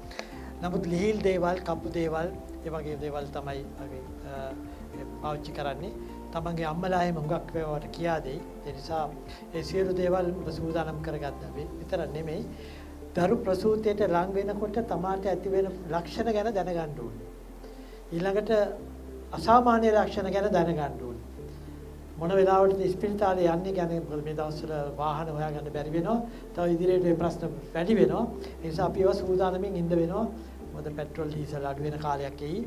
නමුත් ලිහිල් දේවල්, කපු දේවල්, ඒ වගේ දේවල් තමයි අපි පාවිච්චි කරන්නේ. තමන්ගේ අම්මලා එහෙම හුඟක් වේවට කියා දෙයි. ඒ නිසා ඒ සියලු දේවල් සූදානම් කරගත්තා. විතර නෙමෙයි දරු ප්‍රසූතියට ලං වෙනකොට තමාට ඇති වෙන ලක්ෂණ ගැන දැනගන්න ඕනේ. ඊළඟට අසාමාන්‍ය ලක්ෂණ ගැන දැනගන්න ඕනේ. මොන වෙලාවටද ඉස්පිරිතාලේ යන්නේ ගැන මේ දවස්වල වාහන හොයාගන්න බැරි වෙනවා. තව ඉදිරියට මේ ප්‍රශ්න වැඩි වෙනවා. ඒ නිසා අපි ඒවා සූදානමින් ඉන්න වෙනවා. මොකද පෙට්‍රල් ඩීසල් අඩු වෙන කාලයක් එයි.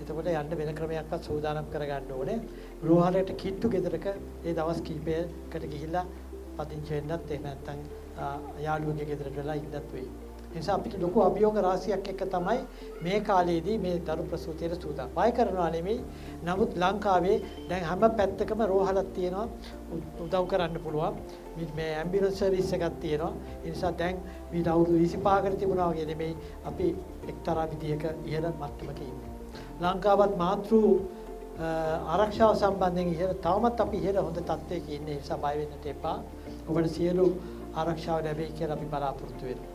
එතකොට යන්න වෙන ක්‍රමයක්වත් සූදානම් කරගන්න ඕනේ. රෝහලට කිට්ටු ගෙදරක ඒ දවස් කිහිපයකට ගිහිල්ලා පදිංචි වෙන්නත් එහෙම නැත්නම් යාළුවගේ ගෙදරට වෙලා ඉන්නත් වෙයි. ඒ නිසා අපිට ලොකු අභියෝග රාශියක් එක්ක තමයි මේ කාලේදී මේ දරු ප්‍රසූතියට සූදානම්. බය කරනවා නෙමෙයි. නමුත් ලංකාවේ දැන් හැම පැත්තකම රෝහලක් තියෙනවා උදව් කරන්න පුළුවන්. මේ ඇම්බියුලන්ස් සර්විස් එකක් තියෙනවා. ඒ නිසා දැන් මේ අවුරුදු 25කට තිබුණා වගේ නෙමෙයි අපි එක්තරා විදියක ඉහළ මට්ටමක ඉන්නේ. ලංකාවත් මාතෘ ආරක්ෂාව සම්බන්ධයෙන් තවමත් අපි ඉහළ හොඳ තත්ත්වයක ඉන්නේ. ඒ නිසා බය වෙන්නට එපා. ඔබට සියලු ආරක්ෂාව ලැබෙයි කියලා අපි බලාපොරොත්තු වෙනවා.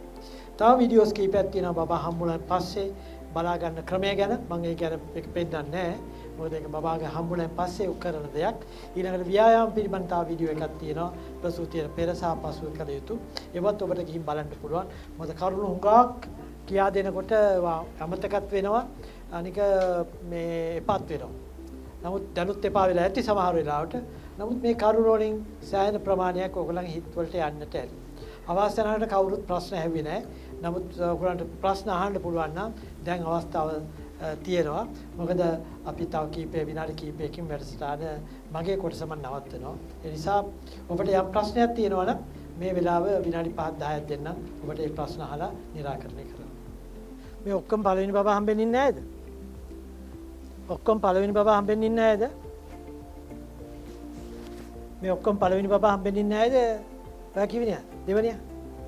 තව වීඩියෝස් කීපයක් තියෙනවා බබා හම්බුනන් පස්සේ බලා ගන්න ක්‍රමය ගැන. මම ඒ ගැන පෙන්නන්නේ නැහැ. මොකද ඒක බබාගේ හම්බුනන් පස්සේ කරන දෙයක්. ඊළඟට ව්‍යායාම පිළිබඳ තව වීඩියෝ එකක් තියෙනවා. ප්‍රසූතියට පෙර සහ පසුව කළ යුතු. ඒවත් ඔබට ගිහින් බලන්න පුළුවන්. මොකද කරුණු හුඟක් කියා දෙනකොට අමතකත් වෙනවා. අනික මේ එපත් වෙනවා. නමුත් දැනුත් එපා වෙලා ඇති සමහර වෙලාවට. නමුත් මේ කරුණ වලින් සෑහෙන ප්‍රමාණයක් ඔයගොල්ලන්ගේ හිත වලට යන්නට ඇති. අවස්ථාවකට කවුරුත් ප්‍රශ්න ඇහුවේ නැහැ. නමුත් ඔයගොල්ලන්ට ප්‍රශ්න අහන්න පුළුවන් නම් දැන් අවස්ථාව තියෙනවා. මොකද අපි තව කීපේ විනාඩි කීපයකින් වැඩසටහන මගේ කොටස මම නවත්තනවා. ඒ නිසා ඔබට යම් ප්‍රශ්නයක් තියෙනවා නම් මේ වෙලාව විනාඩි 5-10ක් දෙන්නම්. ඔබට ඒ ප්‍රශ්න අහලා निराකරණය කරන්න. මේ ඔක්කොම පළවෙනි බබා හම්බෙන්නේ නැහැද? ඔක්කොම පළවෙනි බබා හම්බෙන්නේ නැහැද? මේ ඔක්කොම පළවෙනි බබා හම්බෙන්නේ නැහැද? ඔයා කිව්වේ නෑ.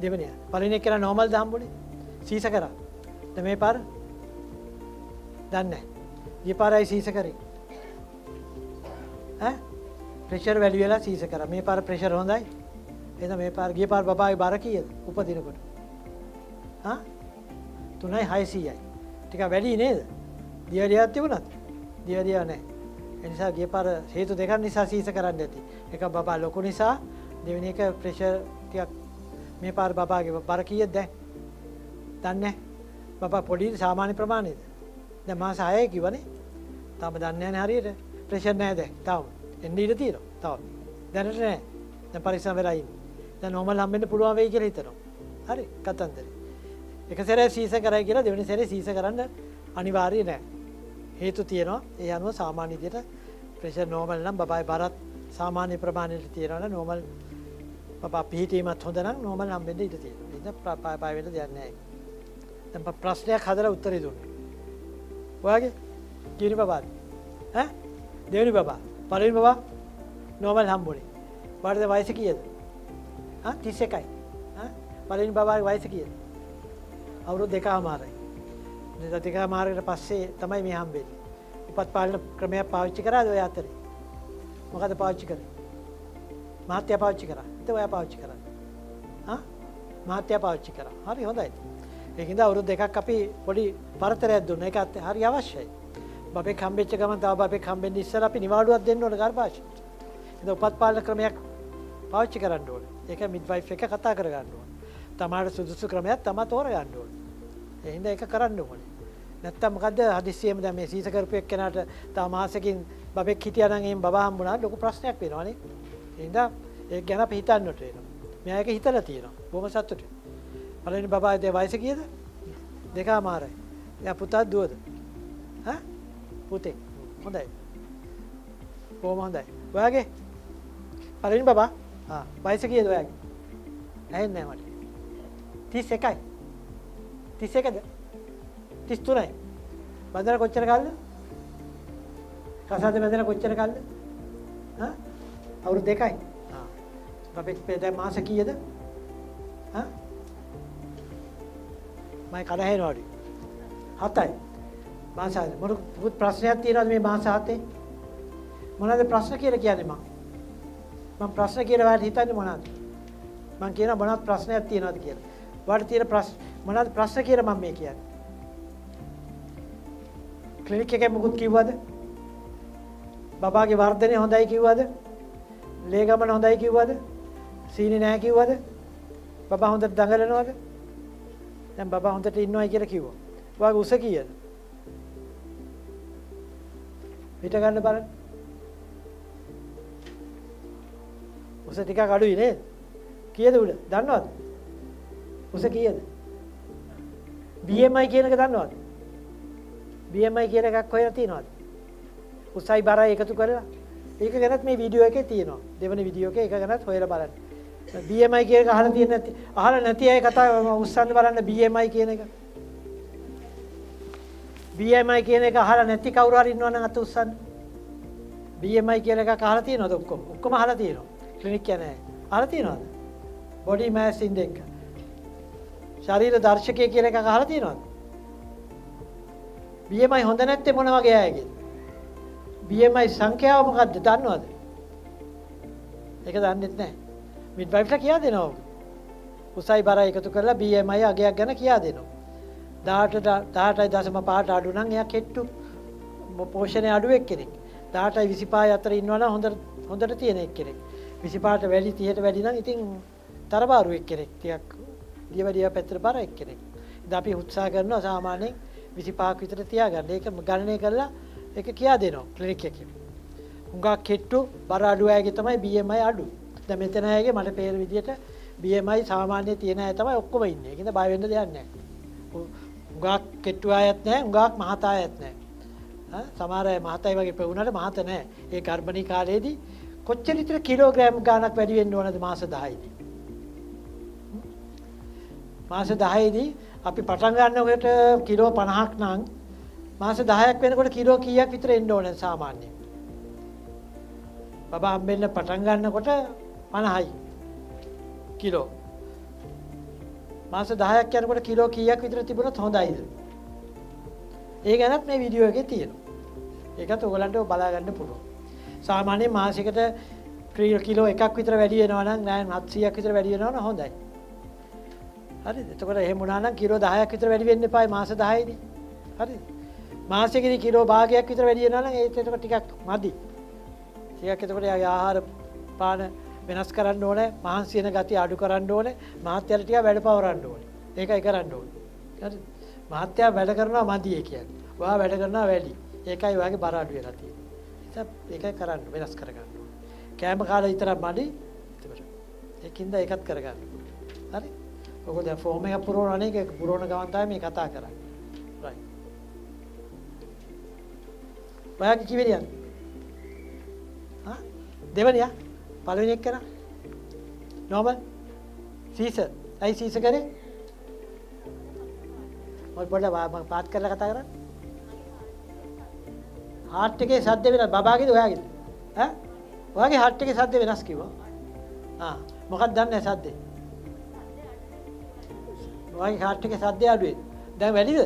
දෙවෙනියා. පළවෙනි එක කියලා නෝමල්ද හම්බුනේ? සීස කරා. දැන් මේ පාර දන්නේ නැහැ. ඊ පාරයි සීස කරේ. ඈ? ප්‍රෙෂර් වැඩි වෙලා සීස කරා. මේ පාර ප්‍රෙෂර් හොඳයි. එහෙනම් මේ පාර ගිය පාර බබාගේ බර කීයද? උපදිනකොට. හා? 3.600යි. ටිකක් වැඩි නේද? දියවැඩියක් තිබුණාද? දියවැඩිය නැහැ. ඒ නිසා ගිය පාර හේතු දෙකක් නිසා සීස කරන්න ඇති. එක බබා ලොකු නිසා, දෙවෙනි එක ප්‍රෙෂර් ටිකක් මේ පාර බබාගේ බර කීයද දැන්? දන්නේ නැහැ. බබා පොඩි සාමාන්‍ය ප්‍රමාණයද? දැන් මාස 6යි කිව්වනේ. තාම දන්නේ නැහැ හරියට. ප්‍රෙෂර් නැහැ දැන්. තාම. එන්න ඉඩ තියෙනවා. තාම. දැනට නැහැ. දැන් පරිස්සම් වෙලා ඉන්න. දැන් නෝමල් හම්බෙන්න පුළුවන් වෙයි කියලා හිතනවා. හරි. කතන්දරේ. එක සැරේ සීස කරයි කියලා දෙවෙනි සැරේ සීස කරන්න අනිවාර්ය නැහැ. හේතු තියෙනවා. ඒ අනුව සාමාන්‍ය විදිහට ප්‍රෙෂර් නෝමල් නම් බබායි බරත් සාමාන්‍ය ප්‍රමාණයට තියෙනවා නම් නෝමල් බබා පිහිටීමත් හොඳ නම් නෝමල් හම්බෙන්න ඉඩ තියෙනවා. ඉතින් පාය වෙන්න දෙයක් නැහැ. දැන් ප්‍රශ්නයක් හදලා උත්තරේ දුන්නා. ඔයාගේ කීනි බබාද? ඈ? දෙවෙනි බබා. පළවෙනි බබා නෝමල් හම්බුනේ. ඔයාලගේ වයස කීයද? 31යි. පළවෙනි බබාගේ වයස කීයද? අවුරුදු 2මාරයි. දෙකමාරකට පස්සේ තමයි මේ හම්බෙන්නේ. උපත් පාලන ක්‍රමයක් පාවිච්චි කරාද ඔය අතරේ? මොකද පාවිච්චි කරේ? මහත්ය පාවිච්චි කරා. ඒත් ඔයා පාවිච්චි කරා. මහත්ය පාවිච්චි කරා. හරි හොඳයි. ඒකින්ද අවුරුදු 2ක් අපි පොඩි පරතරයක් දුන්නා. ඒකත් හරි අවශ්‍යයි. බබෙක් හම්බෙච්ච ගමන් තව බබෙක් හම්බෙන්න ඉස්සෙල්ලා අපි නිවාඩුවක් දෙන්න ඕන ගර්භාෂයට. ඒද උපත් පාලන ක්‍රමයක් පාවිච්චි කරන්න ඕනේ. ඒක මිඩ්වයිෆ් එක කතා කර ගන්න ඕනේ. තමාට සුදුසු ක්‍රමයක් තමා තෝරා ගන්න ඕනේ. ඒ හින්දා ඒක කරන්න ඕනේ. නැත්තම් මොකද්ද හදිස්සියෙම දැන් මේ සීස කරපු එක්කෙනාට තව මාසෙකින් බබෙක් හිටියා නම් එහෙන් බබා හම්බුණා ලොකු ප්‍රශ්නයක් වෙනවනේ. ඒ හින්දා ඒක ගැන අපි හිතන්නට වෙනවා. මෙයා ඒක හිතලා තියෙනවා. බොහොම සතුටුයි. පළවෙනි බබාගේ වයස කීයද? 2මාරයි. එයා පුතාද දුවද? පුතේ. හොඳයි. කොහොම හොඳයි. ඔයාගේ පළවෙනි බබා වයස කීයද ඔයාගේ? ඇහෙන්නේ නැහැ මට. 31යි. 31ද? 33යි. බඳලා කොච්චර කාලද? කසාද බඳලා කොච්චර කාලද? අවුරුදු 2යි. බබෙක් දැන් මාස කීයද? මම කඩහැනවලු. 7යි. මාස 7. මොකද ප්‍රශ්නයක් තියෙනවද මේ මාස 7? මොනවද ප්‍රශ්න කියලා කියන්නේ මම ප්‍රශ්න කියලා ඔයාලට හිතන්නේ මොනවද? මම කියනවා මොනවද ප්‍රශ්නයක් තියෙනවද කියලා. ඔයාලට තියෙන ප්‍රශ්න මොනවද ප්‍රශ්න කියලා මම මේ කියන්නේ. ක්ලිනික් එකේ මොකුත් කිව්වද? බබාගේ වර්ධනය හොඳයි කිව්වද? ලේ ගමන හොඳයි කිව්වද? සීනි නැහැ කිව්වද? බබා හොඳට දඟලනවද? දැන් බබා හොඳට ඉන්නවයි කියලා කිව්වා. ඔයාගේ උස කීයද? පිට ගන්න බලන්න. උස ටිකක් අඩුයි නේද? කීයද උඩ? දන්නවද? උස කීයද? BMI කියන එක දන්නවද? BMI කියන එකක් හොයලා තියනවද? උසයි බරයි එකතු කරලා. ඒක ගැනත් මේ වීඩියෝ එකේ තියෙනවා. දෙවෙනි වීඩියෝ එකේ ඒක ගැනත් හොයලා බලන්න. BMI කියන එක අහලා නැති අය කතා උස්සන්න බලන්න BMI කියන එක. BMI කියන එක අහලා නැති කවුරු හරි ඉන්නවනම් අත උස්සන්න. BMI කියන එකක් අහලා තියෙනවද ඔක්කොම? ඔක්කොම අහලා තියෙනවා. ක්ලිනික් යන්නේ. අහලා තියෙනවද? body mass index. ශරීර දර්ශකය කියන එකක් අහලා තියෙනවද? BMI හොඳ නැත්තේ මොන වගේ අයගෙද? BMI සංඛ්‍යාව මොකද්ද දන්නවද? ඒක දන්නේ නැහැ. මිඩ්වයිෆ්ලා කියා දෙනවා. උසයි බරයි එකතු කරලා BMI අගයක් ගැන කියා දෙනවා. 18.5 අඩු නම් එයා කෙට්ටු පෝෂණය අඩු එක්කෙනෙක්. 18යි 25 අතර ඉන්නවනම් හොඳට තියෙන එක්කෙනෙක්. 25ට වැඩි 30ට වැඩි නම් ඉතින් තරබාරු එක්කෙනෙක්. ටිකක් දියවැඩියා පැත්තට බර එක්කෙනෙක්. ඉතින් අපි උත්සාහ කරනවා සාමාන්‍යයෙන් 25ක් විතර තියාගන්න. ඒක ගණනය කරලා ඒක කියා දෙනවා ක්ලිනික් එකේ. හුඟක් කෙට්ටු බර අඩු අයගේ තමයි BMI අඩු. දැන් මෙතන අයගේ මට පේන විදිහට BMI සාමාන්‍ය තියෙන අය තමයි ඔක්කොම ඉන්නේ. ඒකින්ද බය වෙන්න දෙයක් නැහැ. උගාක් කෙට්ටු ආයත් නැහැ, උගාක් මහත ආයත් නැහැ. සමහර අය මහතයි වගේ පෙවුනට මහත නැහැ. ඒ ගර්භණී කාලයේදී කොච්චර විතර කිලෝග්‍රෑම් ගාණක් වැඩි වෙන්න ඕනද මාස 10යිදී? මාස 10යිදී අපි පටන් ගන්නකොට කිලෝ 50ක් නම් මාස 10ක් වෙනකොට කිලෝ කීයක් විතර එන්න ඕනද සාමාන්‍යයෙන්? බබා හම්බෙන්න පටන් ගන්නකොට 50යි කිලෝ. මාස 10ක් යනකොට කිලෝ කීයක් විතර තිබුණොත් හොඳයිද? ඒ ගැනත් මේ වීඩියෝ එකේ තියෙනවා. ඒකත් ඔයගලන්ට බලා ගන්න පුළුවන්. සාමාන්‍යයෙන් මාසයකට කිලෝ 1ක් විතර වැඩි වෙනවා නම් නෑ 700ක් විතර වැඩි වෙනවා නම් හොඳයි. හරිද? එතකොට එහෙම වුණා නම් කිලෝ 10ක් විතර වැඩි වෙන්න එපායි මාස 10යිදී. හරිද? මාසෙකදී කිලෝ භාගයක් විතර වැඩි වෙනවා නම් ඒත් එතකොට ටිකක් මදි. ටිකක් එතකොට යාගේ ආහාර පාන වෙනස් කරන්න ඕනේ, මහන්සි වෙන ගතිය අඩු කරන්න ඕනේ, මහත්යල ටික වැඩ පවරන්න ඕනේ. ඒකයි කරන්න ඕනේ. හරිද? මහත්යා වැඩ කරනවා මදි ඒ කියන්නේ. ඔයා වැඩ කරනවා වැඩි. ඒකයි ඔයාගේ බර අඩු වෙලා තියෙන්නේ. ඒකයි කරන්න වෙනස් කරගන්න ඕනේ. කෑම කාලා විතරක් මදි. ඒකින්ද ඒකත් කරගන්න. හරි? ඔක දැන් ෆෝම් එක පුරවන එක පුරවන ගමන් තමයි මේ කතා කරන්නේ. right. ඔයාගේ කිවෙරියන්? හා? දෙවනියා? පළවෙනි එක කරා? normal? සීසර්. ඇයි සීසර් කරේ? මොකද මම පාත් කරලා කතා කරන්නේ? හાર્ට් එකේ ශබ්ද වෙනස් බබාගේද ඔයාගේද? ඈ? ඔයාගේ හાર્ට් එකේ ශබ්ද වෙනස් කිව්වා. මොකක්ද දන්නේ ශබ්දේ? ඔයාගේ හાર્ට් එකේ ශබ්දය අඩුයි. දැන් වැඩිද?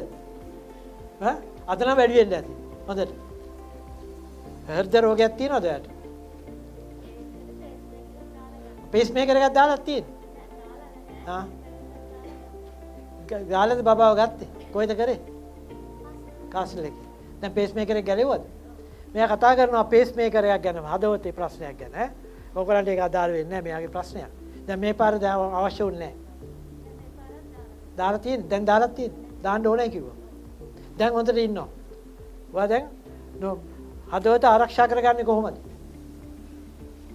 අද නම් වැඩි වෙන්න ඇති. හොඳට. හෘද රෝගයක් තියෙනවද ඔයාට? පේස් මේකර් එකක් දාලා තියෙන්නේ. ගාලද බබාව ගත්තේ? කොහෙද කරේ? කාසල් එකේ. දැන් පේස් මේකර් එක ගැලෙව්වද? මෙයා කතා කරනවා පේස් මේකර් එකක් ගැන, හදවතේ ප්‍රශ්නයක් ගැන ඈ. ඔයගොල්ලන්ට ඒක අදාළ වෙන්නේ නැහැ මෙයාගේ ප්‍රශ්නයක්. දැන් මේ පාර අවශ්‍ය වුණේ නැහැ. දාලා තියෙන්නේ. දැන් දාලා තියෙන්නේ. දාන්න ඕනේ කිව්වා. දැන් හොඳට ඉන්නවා. ඔයා දැන් හදවත ආරක්ෂා කරගන්නේ කොහොමද?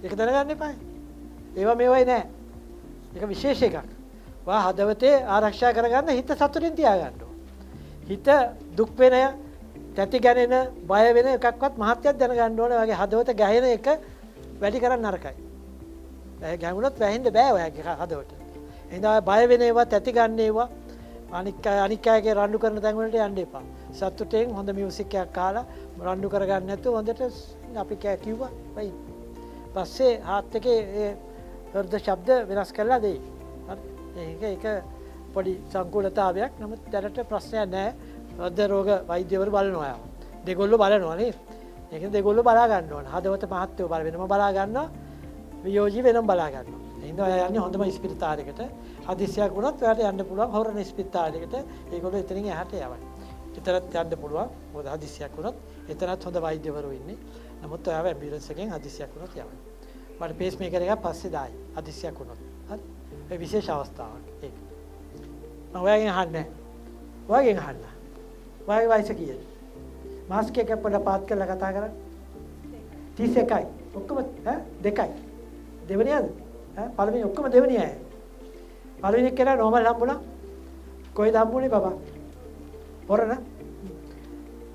ඒක දැනගන්න එපා. ඒවා මේවයි නෑ. ඒක විශේෂ එකක්. ඔයා හදවතේ ආරක්ෂා කරගන්න හිත සතුටින් තියාගන්න ඕන. හිත දුක් වෙන, තැති ගැනෙන, බය වෙන එකක්වත් මහත්යක් දැනගන්න ඕනේ. ඔයාගේ හදවත ගැහෙන එක වැඩි කරන්න නරකයි. ඒ ගැහුනොත් වැහෙන්න බෑ ඔයාගේ හදවත. එහෙනම් බය වෙන ඒවා, තැති ගන්න ඒවා, අනික් අයගේ රණ්ඩු කරන තැන් වලට යන්න එපා. සතුටෙන් හොඳ මියුසික් එකක් අහලා රණ්ඩු කරගන්න නැතුව හොඳට අපි කිව්වා. වයි. පස්සේ හાર્ට් එකේ ඒ හෘද ශබ්ද වෙනස් කරලා දෙයි. හරි. ඒක පොඩි සංකූලතාවයක්. නමුත් දැනට ප්‍රශ්නයක් නැහැ. හෘද රෝග වෛද්‍යවරු බලනවා. දෙගොල්ලෝ බලනවා නේද? ඒක දෙගොල්ලෝ බලා ගන්න ඕන. හදවත මහත්යෝ බල වෙනම බලා ගන්නවා. වියෝජි වෙනම බලා ගන්නවා. එහෙනම් ඔයා යන්නේ හොඳම ස්පිරිතාලයකට. හදිස්සියක් වුණොත් ඔයාලට යන්න පුළුවන් හොරණ ස්පිරිතාලයකට. ඒගොල්ලෝ එතනින් එහාට යවයි. එතරත් යන්න පුළුවන්. මොකද හදිස්සියක් වුණොත් එතරත් හොඳ වෛද්‍යවරු ඉන්නේ. නමුත් ඔයාව ඇම්බියුලන්ස් එකෙන් හදිස්සියක් වුණොත් යවයි. මට පේස් මේකර් එකක් පස්සේ දායි. හදිස්සියක් වුණොත්. හරි. ඒ විශේෂ අවස්ථාවක් ඒක. මම ඔයාගෙන් අහන්නේ. ඔයාගෙන් අහන්න. ඔයාගේ වයස කීයද? මාස්ක් එකක් පොඩ්ඩක් පාත් කරලා කතා කරන්න. 31යි. ඔක්කොම දෙකයි. දෙවෙනියද? පළවෙනි ඔක්කොම දෙවෙනි අය. පළවෙනි කෙනා නෝමල් හම්බුණා. කොහෙද හම්බුනේ බබා? පොරණ.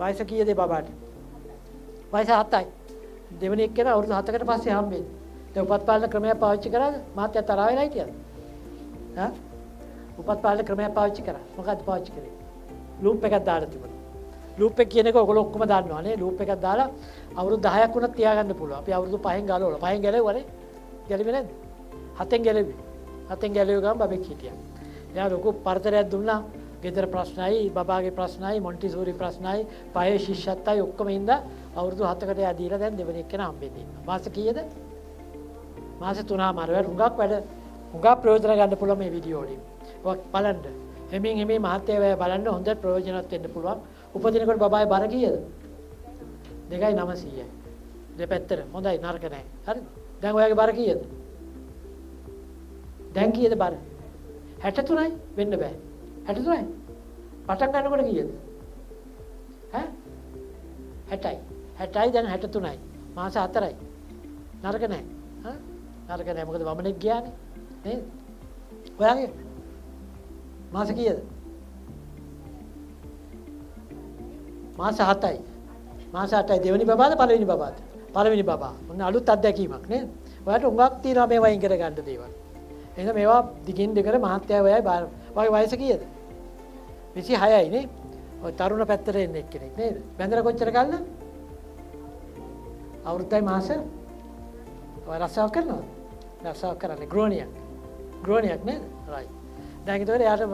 වයස කීයද බබාට? වයස 7යි. දෙවෙනි එක්කෙනා අවුරුදු 7කට පස්සේ හම්බෙන්නේ. දැන් උපත් පාලන ක්‍රමයක් පාවිච්චි කරාද? මාත්‍යා තරහ වෙලා හිටියද? උපත් පාලන ක්‍රමයක් පාවිච්චි කරා. මොකක්ද පාවිච්චි කරේ? ලූප් එකක් දාලා තිබුණා. ලූප් එක කියන එක ඔයගොල්ලෝ ඔක්කොම දන්නවනේ. ලූප් එකක් දාලා අවුරුදු 10ක් වුණත් තියාගන්න පුළුවන්. අපි අවුරුදු 5න් ගලවලා. 5න් ගැලෙව්වනේ. ගැලෙන්නේ නැද්ද? 7න් ගැලෙව්වේ. 7න් ගැලෙව ගමන් බබෙක් හිටියා. එයා ලොකු පරතරයක් දුන්නා. ගෙදර ප්‍රශ්නයි, බබාගේ ප්‍රශ්නයි, මොන්ටිසෝරි ප්‍රශ්නයි, පහේ ශිෂ්‍යත්වයි ඔක්කොම ඉඳලා අවුරුදු 7කට එයා දීලා දැන් දෙවෙනි එක්කෙනා හම්බෙන්නේ ඉන්නවා. මාස කීයද? මාස 3මාරවල හුඟක් ප්‍රයෝජන ගන්න පුළුවන් මේ වීඩියෝ වලින්. ඔක් බලන්න. හැමින් මහත්යව බලන්න හොඳ ප්‍රයෝජනවත් වෙන්න පුළුවන්. උපදිනකොට බබාගේ බර කීයද? 2.900යි. දෙපැත්තට හොඳයි නරක නැහැ. හරිද? දැන් ඔයාගේ බර කීයද? දැන් කීයද බර? 63යි වෙන්න බෑ. 63යි. පටන් ගන්නකොට කීයද? 60යි. 60යි දැන් 63යි. මාස 4යි. නරක නැහැ. නරක නැහැ. මොකද වමනෙක් ගියානේ. නේද? ඔයාගේ මාස කීයද? මාස 7යි. මාස 8යි දෙවෙනි බබාද පළවෙනි බබාද? පළවෙනි බබා. මොන අලුත් අත්දැකීමක් නේද? ඔයාලට උඟක් තියෙනවා මේවා ඉගෙන ගන්න දේවල්. එහෙනම් මේවා දිගින් දිගට මහත්යයි ඔයයි වගේ වයස කීයද? 26යි නේ. ඔය තරුණ පැත්තට එන්නේ එක්කෙනෙක් නේද? බැඳලා කොච්චර කල්ද? අවුරුද්දයි මාස. ඔය රස්සාව කරනවද? රස්සාව කරන්නේ ගෘහණියක් නේද? right. දැන් ඒතකොට එයාට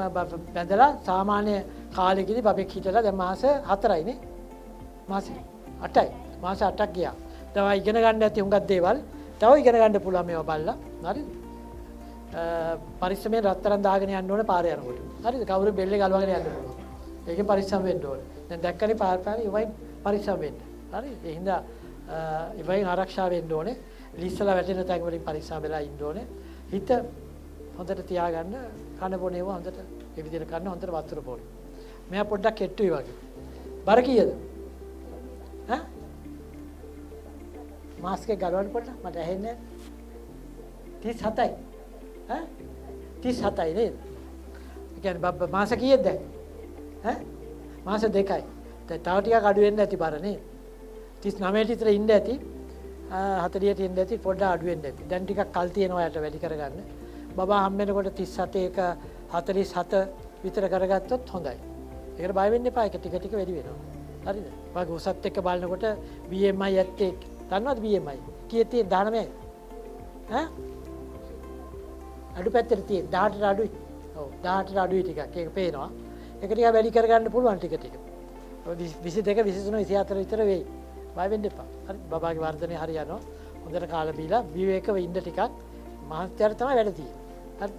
බැඳලා සාමාන්‍ය කාලෙකදී බබෙක් හිටලා දැන් මාස 4යි නේ. මාස 8යි. මාස 8ක් ගියා. දැන් ඉගෙන ගන්න ඇති හුඟක් දේවල්. තව ඉගෙන ගන්න පුළුවන් මේවා බලලා. හරිද? පරිස්සමෙන් රත්තරන් දාගෙන යන්න ඕනේ පාරේ යනකොට. හරිද? කවුරු බෙල්ලේ ගලවගෙන යන්න පුළුවන්. ඒකෙන් පරිස්සම් වෙන්න ඕනේ. දැන් දැක්කනේ පාරේ ඉවයි පරිස්සම් වෙන්න. හරිද? ඒ හින්දා ඉවයින් ආරක්ෂා වෙන්න ඕනේ. ලිස්සලා වැටෙන තැන් වලින් පරිස්සම් වෙලා ඉන්න ඕනේ. හිත හොඳට තියාගන්න කන බොනේව හොඳට ඒ විදිහට කන්න හොඳට වතුර බොන්න. මෙයා පොඩ්ඩක් කෙට්ටුයි වගේ. බර කීයද? ඈ? මාස්ක් එක ගලවන්න පොඩ්ඩක් මට ඇහෙන්නේ නැහැ. 37යි. ඈ? 37යි නේද? ඒ කියන්නේ මාස කීයද දැන්? ඈ? මාස 2යි. දැන් තව ටිකක් අඩු වෙන්න ඇති බර නේද? 39 විතර ඉන්න ඇති. 40ට ඉන්න ඇති පොඩ්ඩක් අඩු වෙන්න ඇති. දැන් ටිකක් කල් තියෙනවා යට වැඩි කරගන්න. බබා හම් වෙනකොට 37 එක 47 විතර කරගත්තොත් හොඳයි. ඒකට බය වෙන්න එපා. ඒක ටික ටික වැඩි වෙනවා. හරිද? වගේ උසත් එක්ක බලනකොට BMI ඇත්තේ දන්නවද BMI? කීයේ තියෙන 19යි. ඈ? අඩු පැත්තට තියෙන 18ට අඩුයි. ඔව් 18ට අඩුයි ටිකක්. ඒක පේනවා. ඒක ටික වැඩි කරගන්න පුළුවන් ටික ටික. 22 23 24 විතර වෙයි. බය වෙන්න එපා. හරි බබාගේ වර්ධනය හරි යනවා. හොඳට කාලා බීලා විවේකව ඉන්න ටිකක් මහන්සියට තමයි වැඩ තියෙන්නේ. හරිද?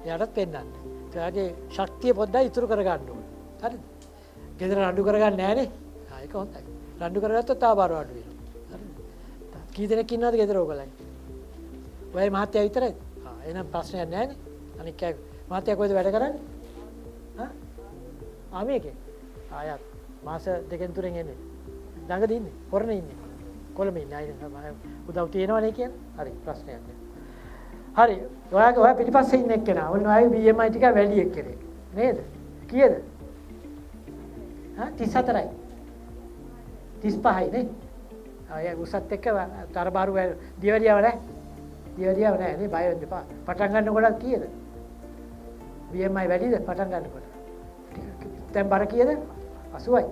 එයාටත් පෙන්නන්න. එයාගේ ශක්තිය පොඩ්ඩක් ඉතුරු කරගන්න ඕනේ. හරිද? ගෙදර රණ්ඩු කරගන්න නැහනේ. ඒක හොඳයි. රණ්ඩු කරගත්තොත් තව බර අඩු වෙනවා. හරිද? කී දෙනෙක් ඉන්නවද ගෙදර ඔයගොල්ලන්? ඔයයි මහත්තයා විතරයි. එහෙනම් ප්‍රශ්නයක් නැහනේ. අනික මහත්තයා කොහෙද වැඩ කරන්නේ? මේකේ. ආයත් මාස 2-3 එන්නේ. ළඟදී ඉන්නේ. කොරණ ඉන්නේ. කොළඹ ඉන්නේ. අය උදව් තියෙනවනේ කියන්නේ. හරි ප්‍රශ්නයක් නෑ. හරි. ඔයා පිටිපස්සේ ඉන්න එක්කෙනා. ඔන්න ඔයගේ BMI ටික වැඩි එක්කෙනෙක්. නේද? කීයද? 34යි. 35යි නේ. අය උසත් එක්ක තරබාරු දියවැඩියව නැහැ. දියවැඩියව නැහැ නේ. බය වෙන්න එපා. පටන් ගන්නකොට කීයද? BMI වැඩිද පටන් ගන්නකොට? දැන් බර කීයද? 80යි.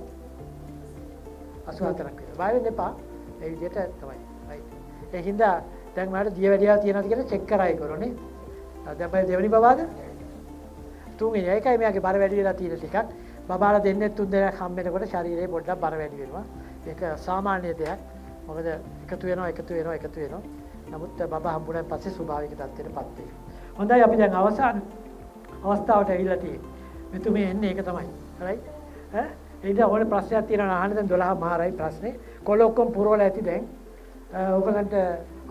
84ක් විතර. බය වෙන්න එපා. ඒ විදිහට තමයි. right. ඒ හින්දා දැන් මට දියවැඩියාව තියෙනවද කියලා චෙක් කරයි කරෝනේ. දැන් බය දෙවෙනි බබාද? තුන්වෙනි. ඒකයි මෙයාගේ බර වැඩි වෙලා තියෙන ටිකක්. බබාලා දෙන්නේ 3 දෙනෙක් හම් වෙනකොට ශරීරේ පොඩ්ඩක් බර වැඩි වෙනවා. ඒක සාමාන්‍ය දෙයක්. මොකද එකතු වෙනවා. නමුත් බබා හම්බුනන් පස්සේ ස්වභාවික තත්ත්වයටපත් වෙනවා. හොඳයි අපි දැන් අවසාන අවස්ථාවට ඇවිල්ලා තියෙන්නේ. මෙතුමේ එන්නේ ඒක තමයි. right? ඈ ඊට ඕනේ ප්‍රශ්නයක් තියෙනවා අහන්න දැන් 12 මාරයි ප්‍රශ්නේ. කොළ ඔක්කොම පුරවලා ඇති දැන්. ඔයගලන්ට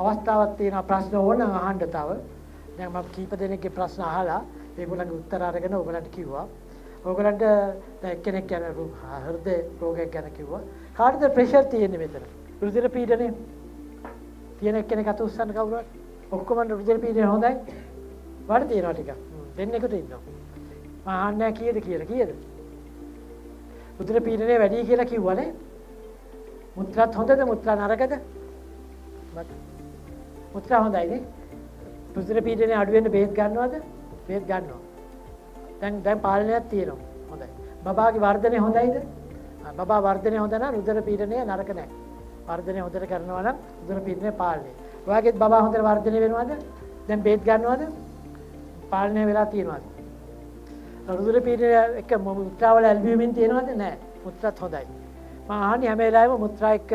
අවස්ථාවක් තියෙනවා ප්‍රශ්න ඕන අහන්න තව. දැන් මම කීප දෙනෙක්ගේ ප්‍රශ්න අහලා ඒගොල්ලන්ගේ උත්තර අරගෙන ඔයගලන්ට කිව්වා. ඔයගලන්ට දැන් එක්කෙනෙක් ගැන හෘද රෝගයක් ගැන කිව්වා. කාටද ප්‍රෙෂර් තියෙන්නේ මෙතන? රුධිර පීඩනය තියෙන එක්කෙනෙක් අත උස්සන්න කවුරුහරි? ඔක්කොම රුධිර පීඩනය හොඳයි. වඩ තියෙනවා ටිකක්. දෙන්නෙකුට ඉන්නවා. මම අහන්නේ කීයද කියලා කීයද? රුධිර පීඩනය වැඩි කියලා කිව්වනේ. මුත්‍රාත් හොඳද මුත්‍රා නරකද? මුත්‍රා හොඳයි නේ. රුධිර පීඩනය අඩු වෙන්න බේත් ගන්නවද? බේත් ගන්නවා. දැන් පාලනයක් තියෙනවා. හොඳයි. බබාගේ වර්ධනය හොඳයිද? බබා වර්ධනය හොඳ නම් රුධිර පීඩනය නරක නැහැ. වර්ධනය හොඳට කරනවා නම් රුධිර පීඩනය පාලනය. ඔයාගේත් බබා හොඳට වර්ධනය වෙනවද? දැන් බේත් ගන්නවද? පාලනය වෙලා තියෙනවද? රුධිර පීඩනය එක මුත්‍රා වල ඇල්බියුමින් තියෙනවද? නැහැ. මුත්‍රාත් හොඳයි. මම අහන්නේ හැම වෙලාවෙම මුත්‍රා එක්ක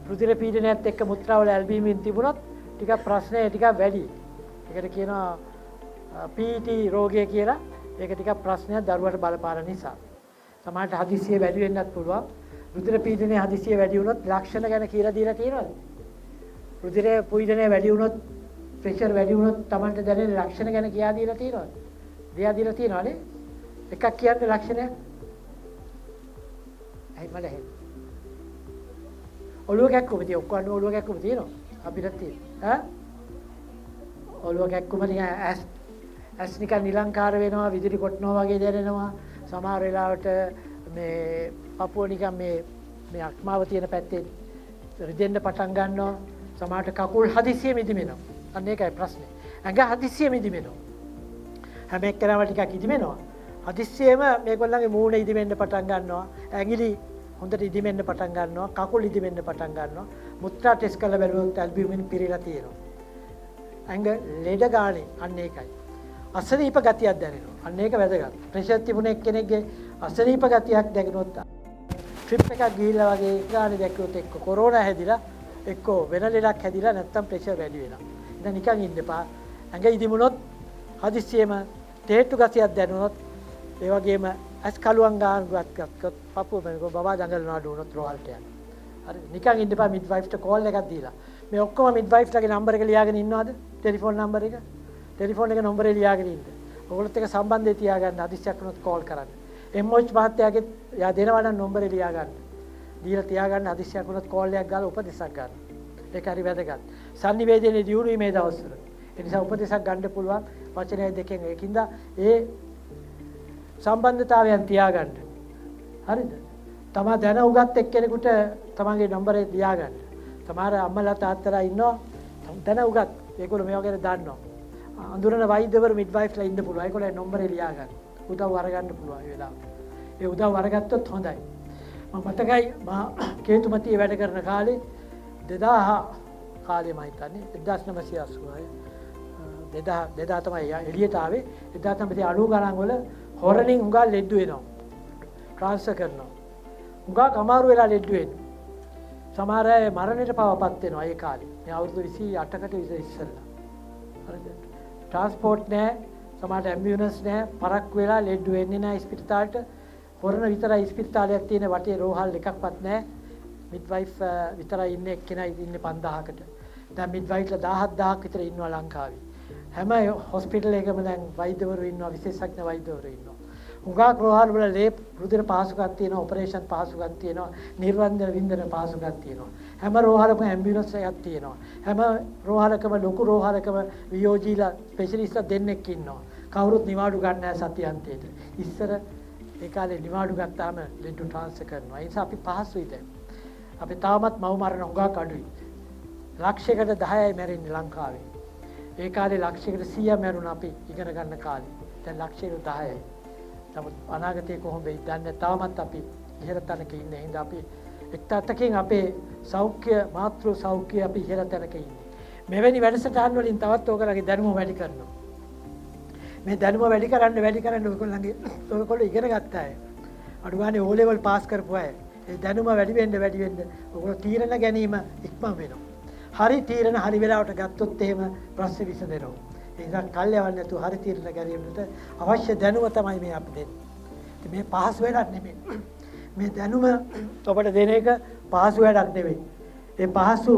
රුධිර පීඩනයත් එක්ක මුත්‍රා වල ඇල්බියුමින් තිබුණොත් ටිකක් ප්‍රශ්නේ ටිකක් වැඩි. ඒකට කියනවා PT රෝගය කියලා. ඒක ටිකක් ප්‍රශ්නයක් දරුවට බලපාන නිසා. සමහරට හදිසියෙ වැඩි වෙන්නත් පුළුවන්. රුධිර පීඩනය හදිසියෙ වැඩි වුණොත් ලක්ෂණ ගැන කියලා දීලා තියෙනවද? රුධිර පීඩනය වැඩි වුණොත් ප්‍රෙෂර් වැඩි වුණොත් Tamanට දැනෙන ලක්ෂණ ගැන කියා දීලා තියෙනවද? දීලා තියෙනවනේ. එකක් කියන්නේ ලක්ෂණය. ඇයි මල හෙ. ඔළුව කැක්කුම තියෙන ඔක්කොම ඔළුව කැක්කුම තියෙනවා. අපිට තියෙනවා. ඈ? ඔළුව කැක්කුම නිකන් ඇස් නිකන් නිලංකාර වෙනවා, විදුලි කොටනවා වගේ දැනෙනවා. සමහර වෙලාවට මේ පපුව නිකන් මේ මේ අක්මාව තියෙන පැත්තේ රිදෙන්න පටන් ගන්නවා. සමහරට කකුල් හදිස්සියෙම ඉදිමෙනවා. අන්න ඒකයි ප්‍රශ්නේ. ඇඟ හදිස්සියෙම ඉදිමෙනවා. හැම එක්කෙනාම ටිකක් ඉදිමෙනවා. හදිස්සියෙම මේගොල්ලන්ගේ මූණ ඉදිමෙන්න පටන් ගන්නවා. ඇඟිලි හොඳට ඉදිමෙන්න පටන් ගන්නවා. කකුල් ඉදිමෙන්න පටන් ගන්නවා. මුත්‍රා ටෙස්ට් කරලා බැලුවොත් ඇල්බියුමින් පිරීලා තියෙනවා. ඇඟ ලෙඩ ගානේ අන්න ඒකයි. අසනීප ගතියක් දැනෙනවා. අන්න ඒක වැදගත්. ප්‍රෙෂර් තිබුණ එක්කෙනෙක්ගේ අසනීප ගතියක් දැනෙනොත් ට්‍රිප් එකක් ගිහිල්ලා වගේ ගානේ දැක්කොත් එක්ක කොරෝනා හැදිලා එක්ක වෙන ලෙඩක් හැදිලා නැත්තම් ප්‍රෙෂර් වැඩි වෙනවා. ඉතින් නිකන් ඉන්න එපා. ඇඟ ඉදිමුණොත් හදිස්සියෙම තේට්ටු ගතියක් දැනුනොත් ඒ වගේම ඇස් කලුවන් ගන්නවත් පපුව මේක බබා දඟලනවා දුනොත් රෝහලට යන්න. හරි නිකන් ඉන්න එපා මිඩ්වයිෆ්ට කෝල් එකක් දීලා. මේ ඔක්කොම මිඩ්වයිෆ්ලාගේ නම්බර් එක ලියාගෙන ඉන්නවද? ටෙලිෆෝන් නම්බර එක. ටෙලිෆෝන් එක නම්බරේ ලියාගෙන ඉන්න. ඔයගොල්ලොත් එක්ක සම්බන්ධය තියාගන්න හදිස්සියක් වුණොත් කෝල් කරන්න. එම්එච් මහත්තයාගේ යා දෙනවා නම් නම්බරේ ලියාගන්න. දීලා තියාගන්න හදිස්සියක් වුණොත් කෝල් එකක් ගාලා උපදෙසක් ගන්න. ඒක හරි වැදගත්. sannivedanaye දියුණුවේ මේ දවස්වල. ඒ නිසා උපදෙසක් ගන්න පුළුවන් වචනය දෙකෙන් ඒකින්ද ඒ සම්බන්ධතාවයන් තියාගන්න. හරිද? තමා දැන උගත් එක්කෙනෙකුට තමන්ගේ නම්බරේ ලියාගන්න. තමාර අම්මලා තාත්තලා ඉන්නවා දැන උගත්. ඒගොල්ලෝ මේ වගේ දන්නවා. අඳුරන වෛද්‍යවරු මිඩ්වයිෆ්ලා ඉන්න පුළුවන්. ඒගොල්ලෝ නම්බරේ ලියාගන්න. උදව් අරගන්න පුළුවන් ඒ වෙලාවට. ඒ උදව් අරගත්තොත් හොඳයි. මම මතකයි මා කේතුමතියේ වැඩ කරන කාලේ 2000 කාලේ මම හිතන්නේ 1986 2000 තමයි එළියට ආවේ 1990 ගණන් වල හොරණින් උඟා ලෙඩ වෙනවා ට්‍රාන්ස්ෆර් කරනවා උඟා කමාරු වෙලා ලෙඩ වෙනවා සමහර අය මරණයට පවපත් වෙනවා ඒ කාලේ මේ අවුරුදු 28කට විතර ඉස්සෙල්ලා හරිද ට්‍රාන්ස්පෝර්ට් නැහැ සමහරට ඇම්බියුලන්ස් නැහැ පරක්කු වෙලා ලෙඩ වෙන්නේ නැහැ ස්පිරිතාලට හොරණ විතරයි ස්පිරිතාලයක් තියෙන වටේ රෝහල් එකක්වත් නැහැ මිඩ්වයිෆ් විතරයි ඉන්නේ එක්කෙනා ඉන්නේ 5000කට. දැන් මිඩ්වයිෆ්ලා 17000ක් විතර ඉන්නවා ලංකාවේ. හැම හොස්පිටල් එකකම දැන් වෛද්‍යවරු ඉන්නවා විශේෂඥ වෛද්‍යවරු ඉන්නවා. හුඟක් රෝහල් වල ලේප් රුධිර පහසුකම් තියෙනවා ඔපරේෂන් පහසුකම් තියෙනවා නිර්වන්දන වින්දන පහසුකම් තියෙනවා. හැම රෝහලකම ඇම්බියුලන්ස් එකක් තියෙනවා. හැම රෝහලකම ලොකු රෝහලකම වියෝජීලා ස්පෙෂලිස්ට්ලා දෙන්නෙක් ඉන්නවා. කවුරුත් නිවාඩු ගන්න නැහැ සතියන්තයේට. ඉස්සර ඒ කාලේ නිවාඩු ගත්තාම ලෙඩ ට්‍රාන්ස්ෆර් කරනවා. ඒ නිසා අපි පහසුයි දැන්. අපි තාමත් මව් මරණ උඟක් අඩුයි. ලක්ෂයකට 10යි මැරෙන්නේ ලංකාවේ. ඒ කාලේ ලක්ෂයකට 100 මැරුණා අපි ඉගෙන ගන්න කාලේ. දැන් ලක්ෂයකට 10යි. නමුත් අනාගතේ කොහොම වෙයිද දන්නේ තාමත් අපි ඉහළ තැනක ඉන්නේ. හින්දා අපි එක්තත්කින් අපේ සෞඛ්‍ය මාතෘ සෞඛ්‍ය අපි ඉහළ තැනක ඉන්නේ. මෙවැනි වැඩසටහන් වලින් තවත් ඔයගොල්ලන්ගේ දැනුම වැඩි කරනවා. මේ දැනුම වැඩි කරන්න ඔයගොල්ලෝ ඉගෙන ගත්ත අය. අඩු ගානේ O level පාස් කරපු අය. ඒ දැනුම වැඩි වෙන්න ඔයගොල්ලෝ තීරණ ගැනීම ඉක්මන් වෙනවා. හරි තීරණ හරි වෙලාවට ගත්තොත් එහෙම ප්‍රශ්න විසඳෙනවා. ඒ නිසා කල් යවන්නේ නැතුව හරි තීරණ ගැනීමට අවශ්‍ය දැනුම තමයි මේ අපි දෙන්නේ. මේ පහසු වැඩක් නෙමෙයි. මේ දැනුම ඔබට දෙන එක පහසු වැඩක් නෙවෙයි. ඒ පහසු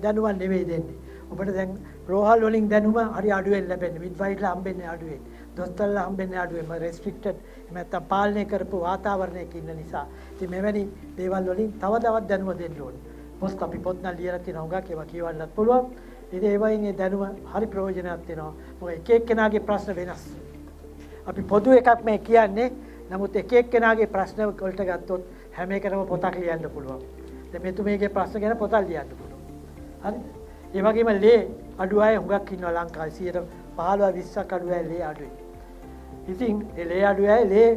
දැනුම නෙවෙයි දෙන්නේ. ඔබට දැන් රෝහල් වලින් දැනුම හරි අඩුවෙන් ලැබෙන්නේ. මිඩ්වයිෆ්ලා හම්බෙන්නේ අඩුවෙන්. දොස්තරලා හම්බෙන්නේ අඩුවෙන්. රෙස්ට්‍රික්ටඩ් නැත්නම් පාලනය කරපු වාතාවරණයක ඉන්න නිසා. ඉතින් මෙවැනි දේවල් වලින් තව තවත් දැනුම දෙන්න ඕනේ. පොත් අපි පොත් නම් ලියලා තියෙන උගක් ඒවා කියවන්නත් පුළුවන්. ඉතින් ඒ වයින් ඒ දැනුම හරි ප්‍රයෝජනවත් වෙනවා. මොකද එක එක්කෙනාගේ ප්‍රශ්න වෙනස්. අපි පොදු එකක් මේ කියන්නේ. නමුත් එක එක්කෙනාගේ ප්‍රශ්න වලට ගත්තොත් හැම එකටම පොතක් ලියන්න පුළුවන්. දැන් මෙතුමේගේ ප්‍රශ්න ගැන පොතක් ලියන්න පුළුවන්. හරිද? ඒ වගේම ලේ අඩු අය හුඟක් ඉන්නවා ලංකාවේ 15-20ක් අඩු අය ලේ අඩුයි. ඉතින් ඒ ලේ අඩු අය ලේ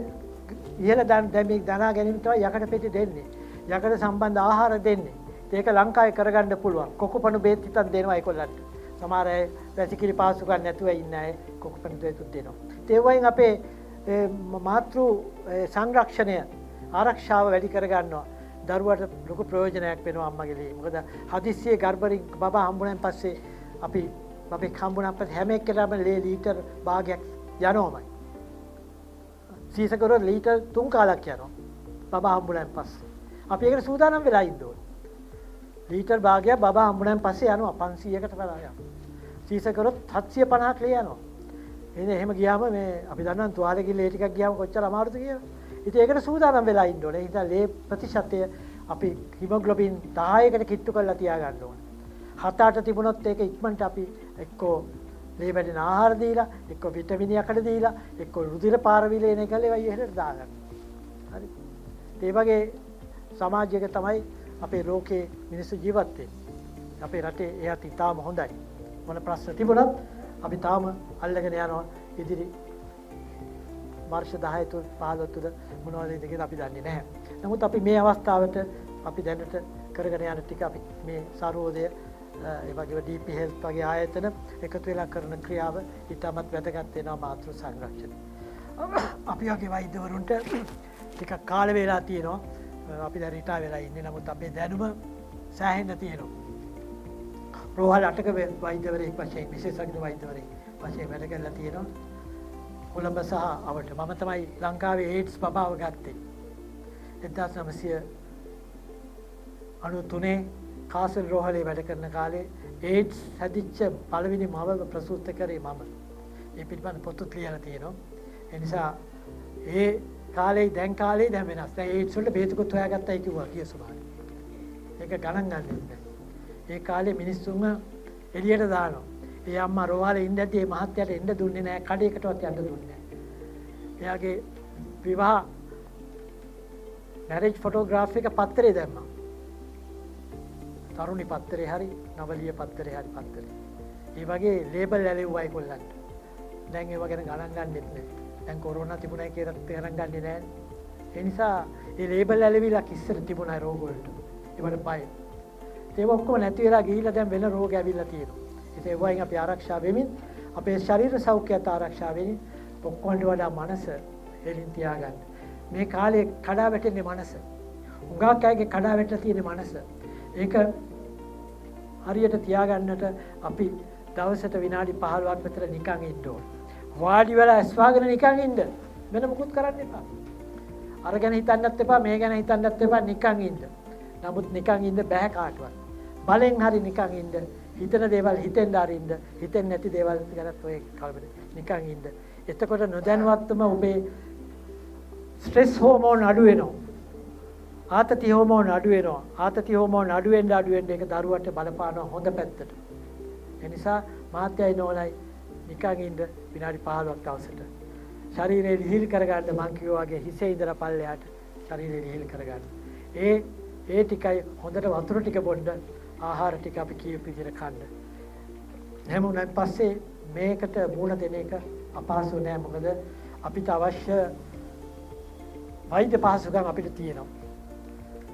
ඉහළ දැමීම් දනා ගැනීම තමයි යකඩ පෙට්ටි දෙන්නේ. යකඩ සම්බන්ධ ආහාර දෙන්නේ. ඒක ලංකාවේ කරගන්න පුළුවන්. කොකුපණු බේත් හිටන් දෙනවා ඒකොල්ලන්ට. සමහර අය වැසිකිලි පාසු ගන්න නැතුව ඉන්න අය කොකුපණු බේත් දෙනවා. ඒ වයින් අපේ මාතෘ සංරක්ෂණය ආරක්ෂාව වැඩි කරගන්නවා. දරුවට ලොකු ප්‍රයෝජනයක් වෙනවා අම්මගේ ලේ. මොකද හදිස්සියේ ගර්භරි බබා හම්බුනන් පස්සේ අපි හම්බුනන් පස්සේ හැම එක්කෙනාම ලේ ලීටර් භාගයක් යනවාමයි. සීසකරොත් ලීටර් 3 කාලක් යනවා. බබා හම්බුනන් පස්සේ. අපි ඒකට සූදානම් වෙලා ඉන්න ඕනේ. ලීටර් භාගයක් බබා හම්බුනන් පස්සේ යනවා 500කට වඩා යනවා. සීසකරොත් 750ක් ලේ යනවා. එහෙම ගියාම මේ අපි දන්නවා තුවාලේ ලේ ටිකක් ගියාම කොච්චර අමාරුද කියලා. ඉතින් ඒකට සූදානම් වෙලා ඉන්න ඕනේ. ඒ නිසා ලේ ප්‍රතිශතය අපි හිමොග්ලොබින් 10කට කිට්ටු කරලා තියාගන්න ඕනේ. 7-8 තිබුණොත් ඒක ඉක්මනට අපි එක්කෝ ලේ වැඩෙන ආහාර දීලා, එක්කෝ විටමින් යකඩ දීලා, එක්කෝ රුධිර පාරවිලේන කළේ වයි එහෙට දාගන්න. හරි. ඒ වගේ සමාජයක තමයි අපේ ලෝකේ මිනිස්සු ජීවත් වෙන්නේ. අපේ රටේ ඒ අතින් තාම හොඳයි. මොන ප්‍රශ්න තිබුණත් අපි තාම අල්ලගෙන යනවා ඉදිරි වර්ෂ 10 තුන 15 තුන මොනවද කියලා අපි දන්නේ නැහැ. නමුත් අපි මේ අවස්ථාවට අපි දැනට කරගෙන යන ටික අපි මේ සාරෝදය ඒ වගේම DP Health වගේ ආයතන එකතු වෙලා කරන ක්‍රියාව ඉතාමත් වැදගත් වෙනවා මාතෘ සංරක්ෂණය. අපි වගේ වෛද්‍යවරුන්ට ටිකක් කාල වේලා තියෙනවා. අපි දැන් රිටායර් වෙලා ඉන්නේ. නමුත් අපේ දැනුම සෑහෙන්න තියෙනවා. රෝහල් 8ක වෛද්‍යවරයෙක් වශයෙන් විශේෂඥ වෛද්‍යවරයෙක් වශයෙන් වැඩ කරලා තියෙනවා. කොළඹ සහ අවට මම තමයි ලංකාවේ AIDS බබාව ගත්තේ. 1993 කාසල් රෝහලේ වැඩ කරන කාලේ AIDS හැදිච්ච පළවෙනි මව ප්‍රසූත කරේ මම. ඒ පිළිබඳ පොතක් ලියලා තියෙනවා. ඒ නිසා ඒ කාලේ දැන් වෙනස්. දැන් AIDS වලට බේතකුත් හොයාගත්තයි කිව්වා කියසුමානේ. ඒක ගණන් ගන්නෙ නැහැ. ඒ කාලේ මිනිස්සුන්ව එළියට දානවා. ඒ අම්මා රෝහලේ ඉඳද්දී මේ මහත්තයාට එන්න දුන්නේ නැහැ. කඩේකටවත් යන්න දුන්නේ නැහැ. එයාගේ විවාහ මැරේජ් ෆොටෝග්‍රාෆ් එක පත්තරේ දැම්මා. තරුණි පත්තරේ හරි නවලිය පත්තරේ හරි පත්තරේ. ඒ වගේ ලේබල් ඇලෙව්වා ඒගොල්ලන්ට. දැන් ඒව ගැන ගණන් ගන්නෙත් නෑ. දැන් කොරෝනා තිබුණා කියලා තේරෙන්න ගන්නේ නෑ. ඒ නිසා මේ ලේබල් ඇලෙවිලා ඉස්සර තිබුණා රෝග වලට. ඒවට බය. ඒක ඔක්කොම නැති වෙලා ගිහිල්ලා දැන් වෙන රෝග ඇවිල්ලා තියෙනවා. ඉතින් ඒ වයින් අපි ආරක්ෂා වෙමින් අපේ ශරීර සෞඛ්‍යයත් ආරක්ෂා වෙමින් ඔක්කොන්ට වඩා මනස එලින් තියාගන්න. මේ කාලේ කඩා වැටෙන්නේ මනස. උගාක් අයගේ කඩා වැටලා තියෙන මනස. ඒක හරියට තියාගන්නට අපි දවසට විනාඩි 15ක් විතර නිකන් ඉන්න ඕන. වාඩි වෙලා ඇස්වාගෙන නිකන් ඉන්න. වෙන මොකුත් කරන්න එපා. අර ගැන හිතන්නත් එපා, මේ ගැන හිතන්නත් එපා, නිකන් ඉන්න. නමුත් නිකන් ඉන්න බෑ කාටවත්. බලෙන් හරි නිකන් ඉන්න. හිතන දේවල් හිතෙන් අරින්න. හිතෙන් නැති දේවල් ගැනත් ඔය කල්පනා නිකන් ඉන්න. එතකොට නොදැනුවත්වම ඔබේ ස්ට්‍රෙස් හෝමෝන් අඩු වෙනවා. ආතති හෝමෝන් අඩු වෙනවා. ආතති හෝමෝන් අඩු වෙන්න ඒක දරුවට බලපානවා හොඳ පැත්තට. ඒ නිසා මාත්‍යයි නෝලයි නිකන් ඉන්න විනාඩි 15ක් දවසට. ශරීරය ලිහිල් කරගන්න මං කිව්වා වගේ හිසේ ඉඳලා පල්ලෙහාට ශරීරය ලිහිල් කරගන්න. ඒ ටිකයි හොඳට වතුර ටික බොන්න, ආහාර ටික අපි කියපු විදිහට කන්න. එහෙම උනාට පස්සේ මේකට මුහුණ දෙන එක අපහසු නෑ. මොකද අපිට අවශ්‍ය වෛද්‍ය පහසුකම් අපිට තියෙනවා.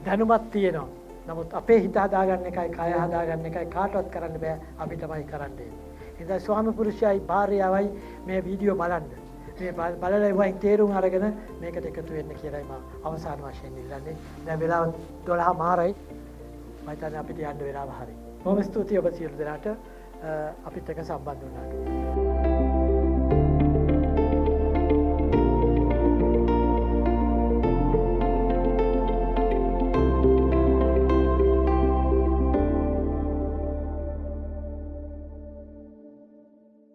දැනුමක් තියෙනවා. නමුත් අපේ හිත හදාගන්න එකයි, කය හදාගන්න එකයි කාටවත් කරන්න බෑ. අපි තමයි කරන්නේ. ඉතින් ස්වාමි පුරුෂයයි භාර්යාවයි මේ වීඩියෝ බලන්න. මේ බලලා වයින් තේරුම් අරගෙන මේකට එකතු වෙන්න කියලායි මම අවසාන වශයෙන් ඉල්ලන්නේ. දැන් වෙලාව 12 මාරයි. මම හිතන්නේ අපිට යන්න වෙලාව හරි. බොහොම ස්තුතියි ඔබ සියලු දෙනාට අපිත් එක්ක සම්බන්ධ වුණාට.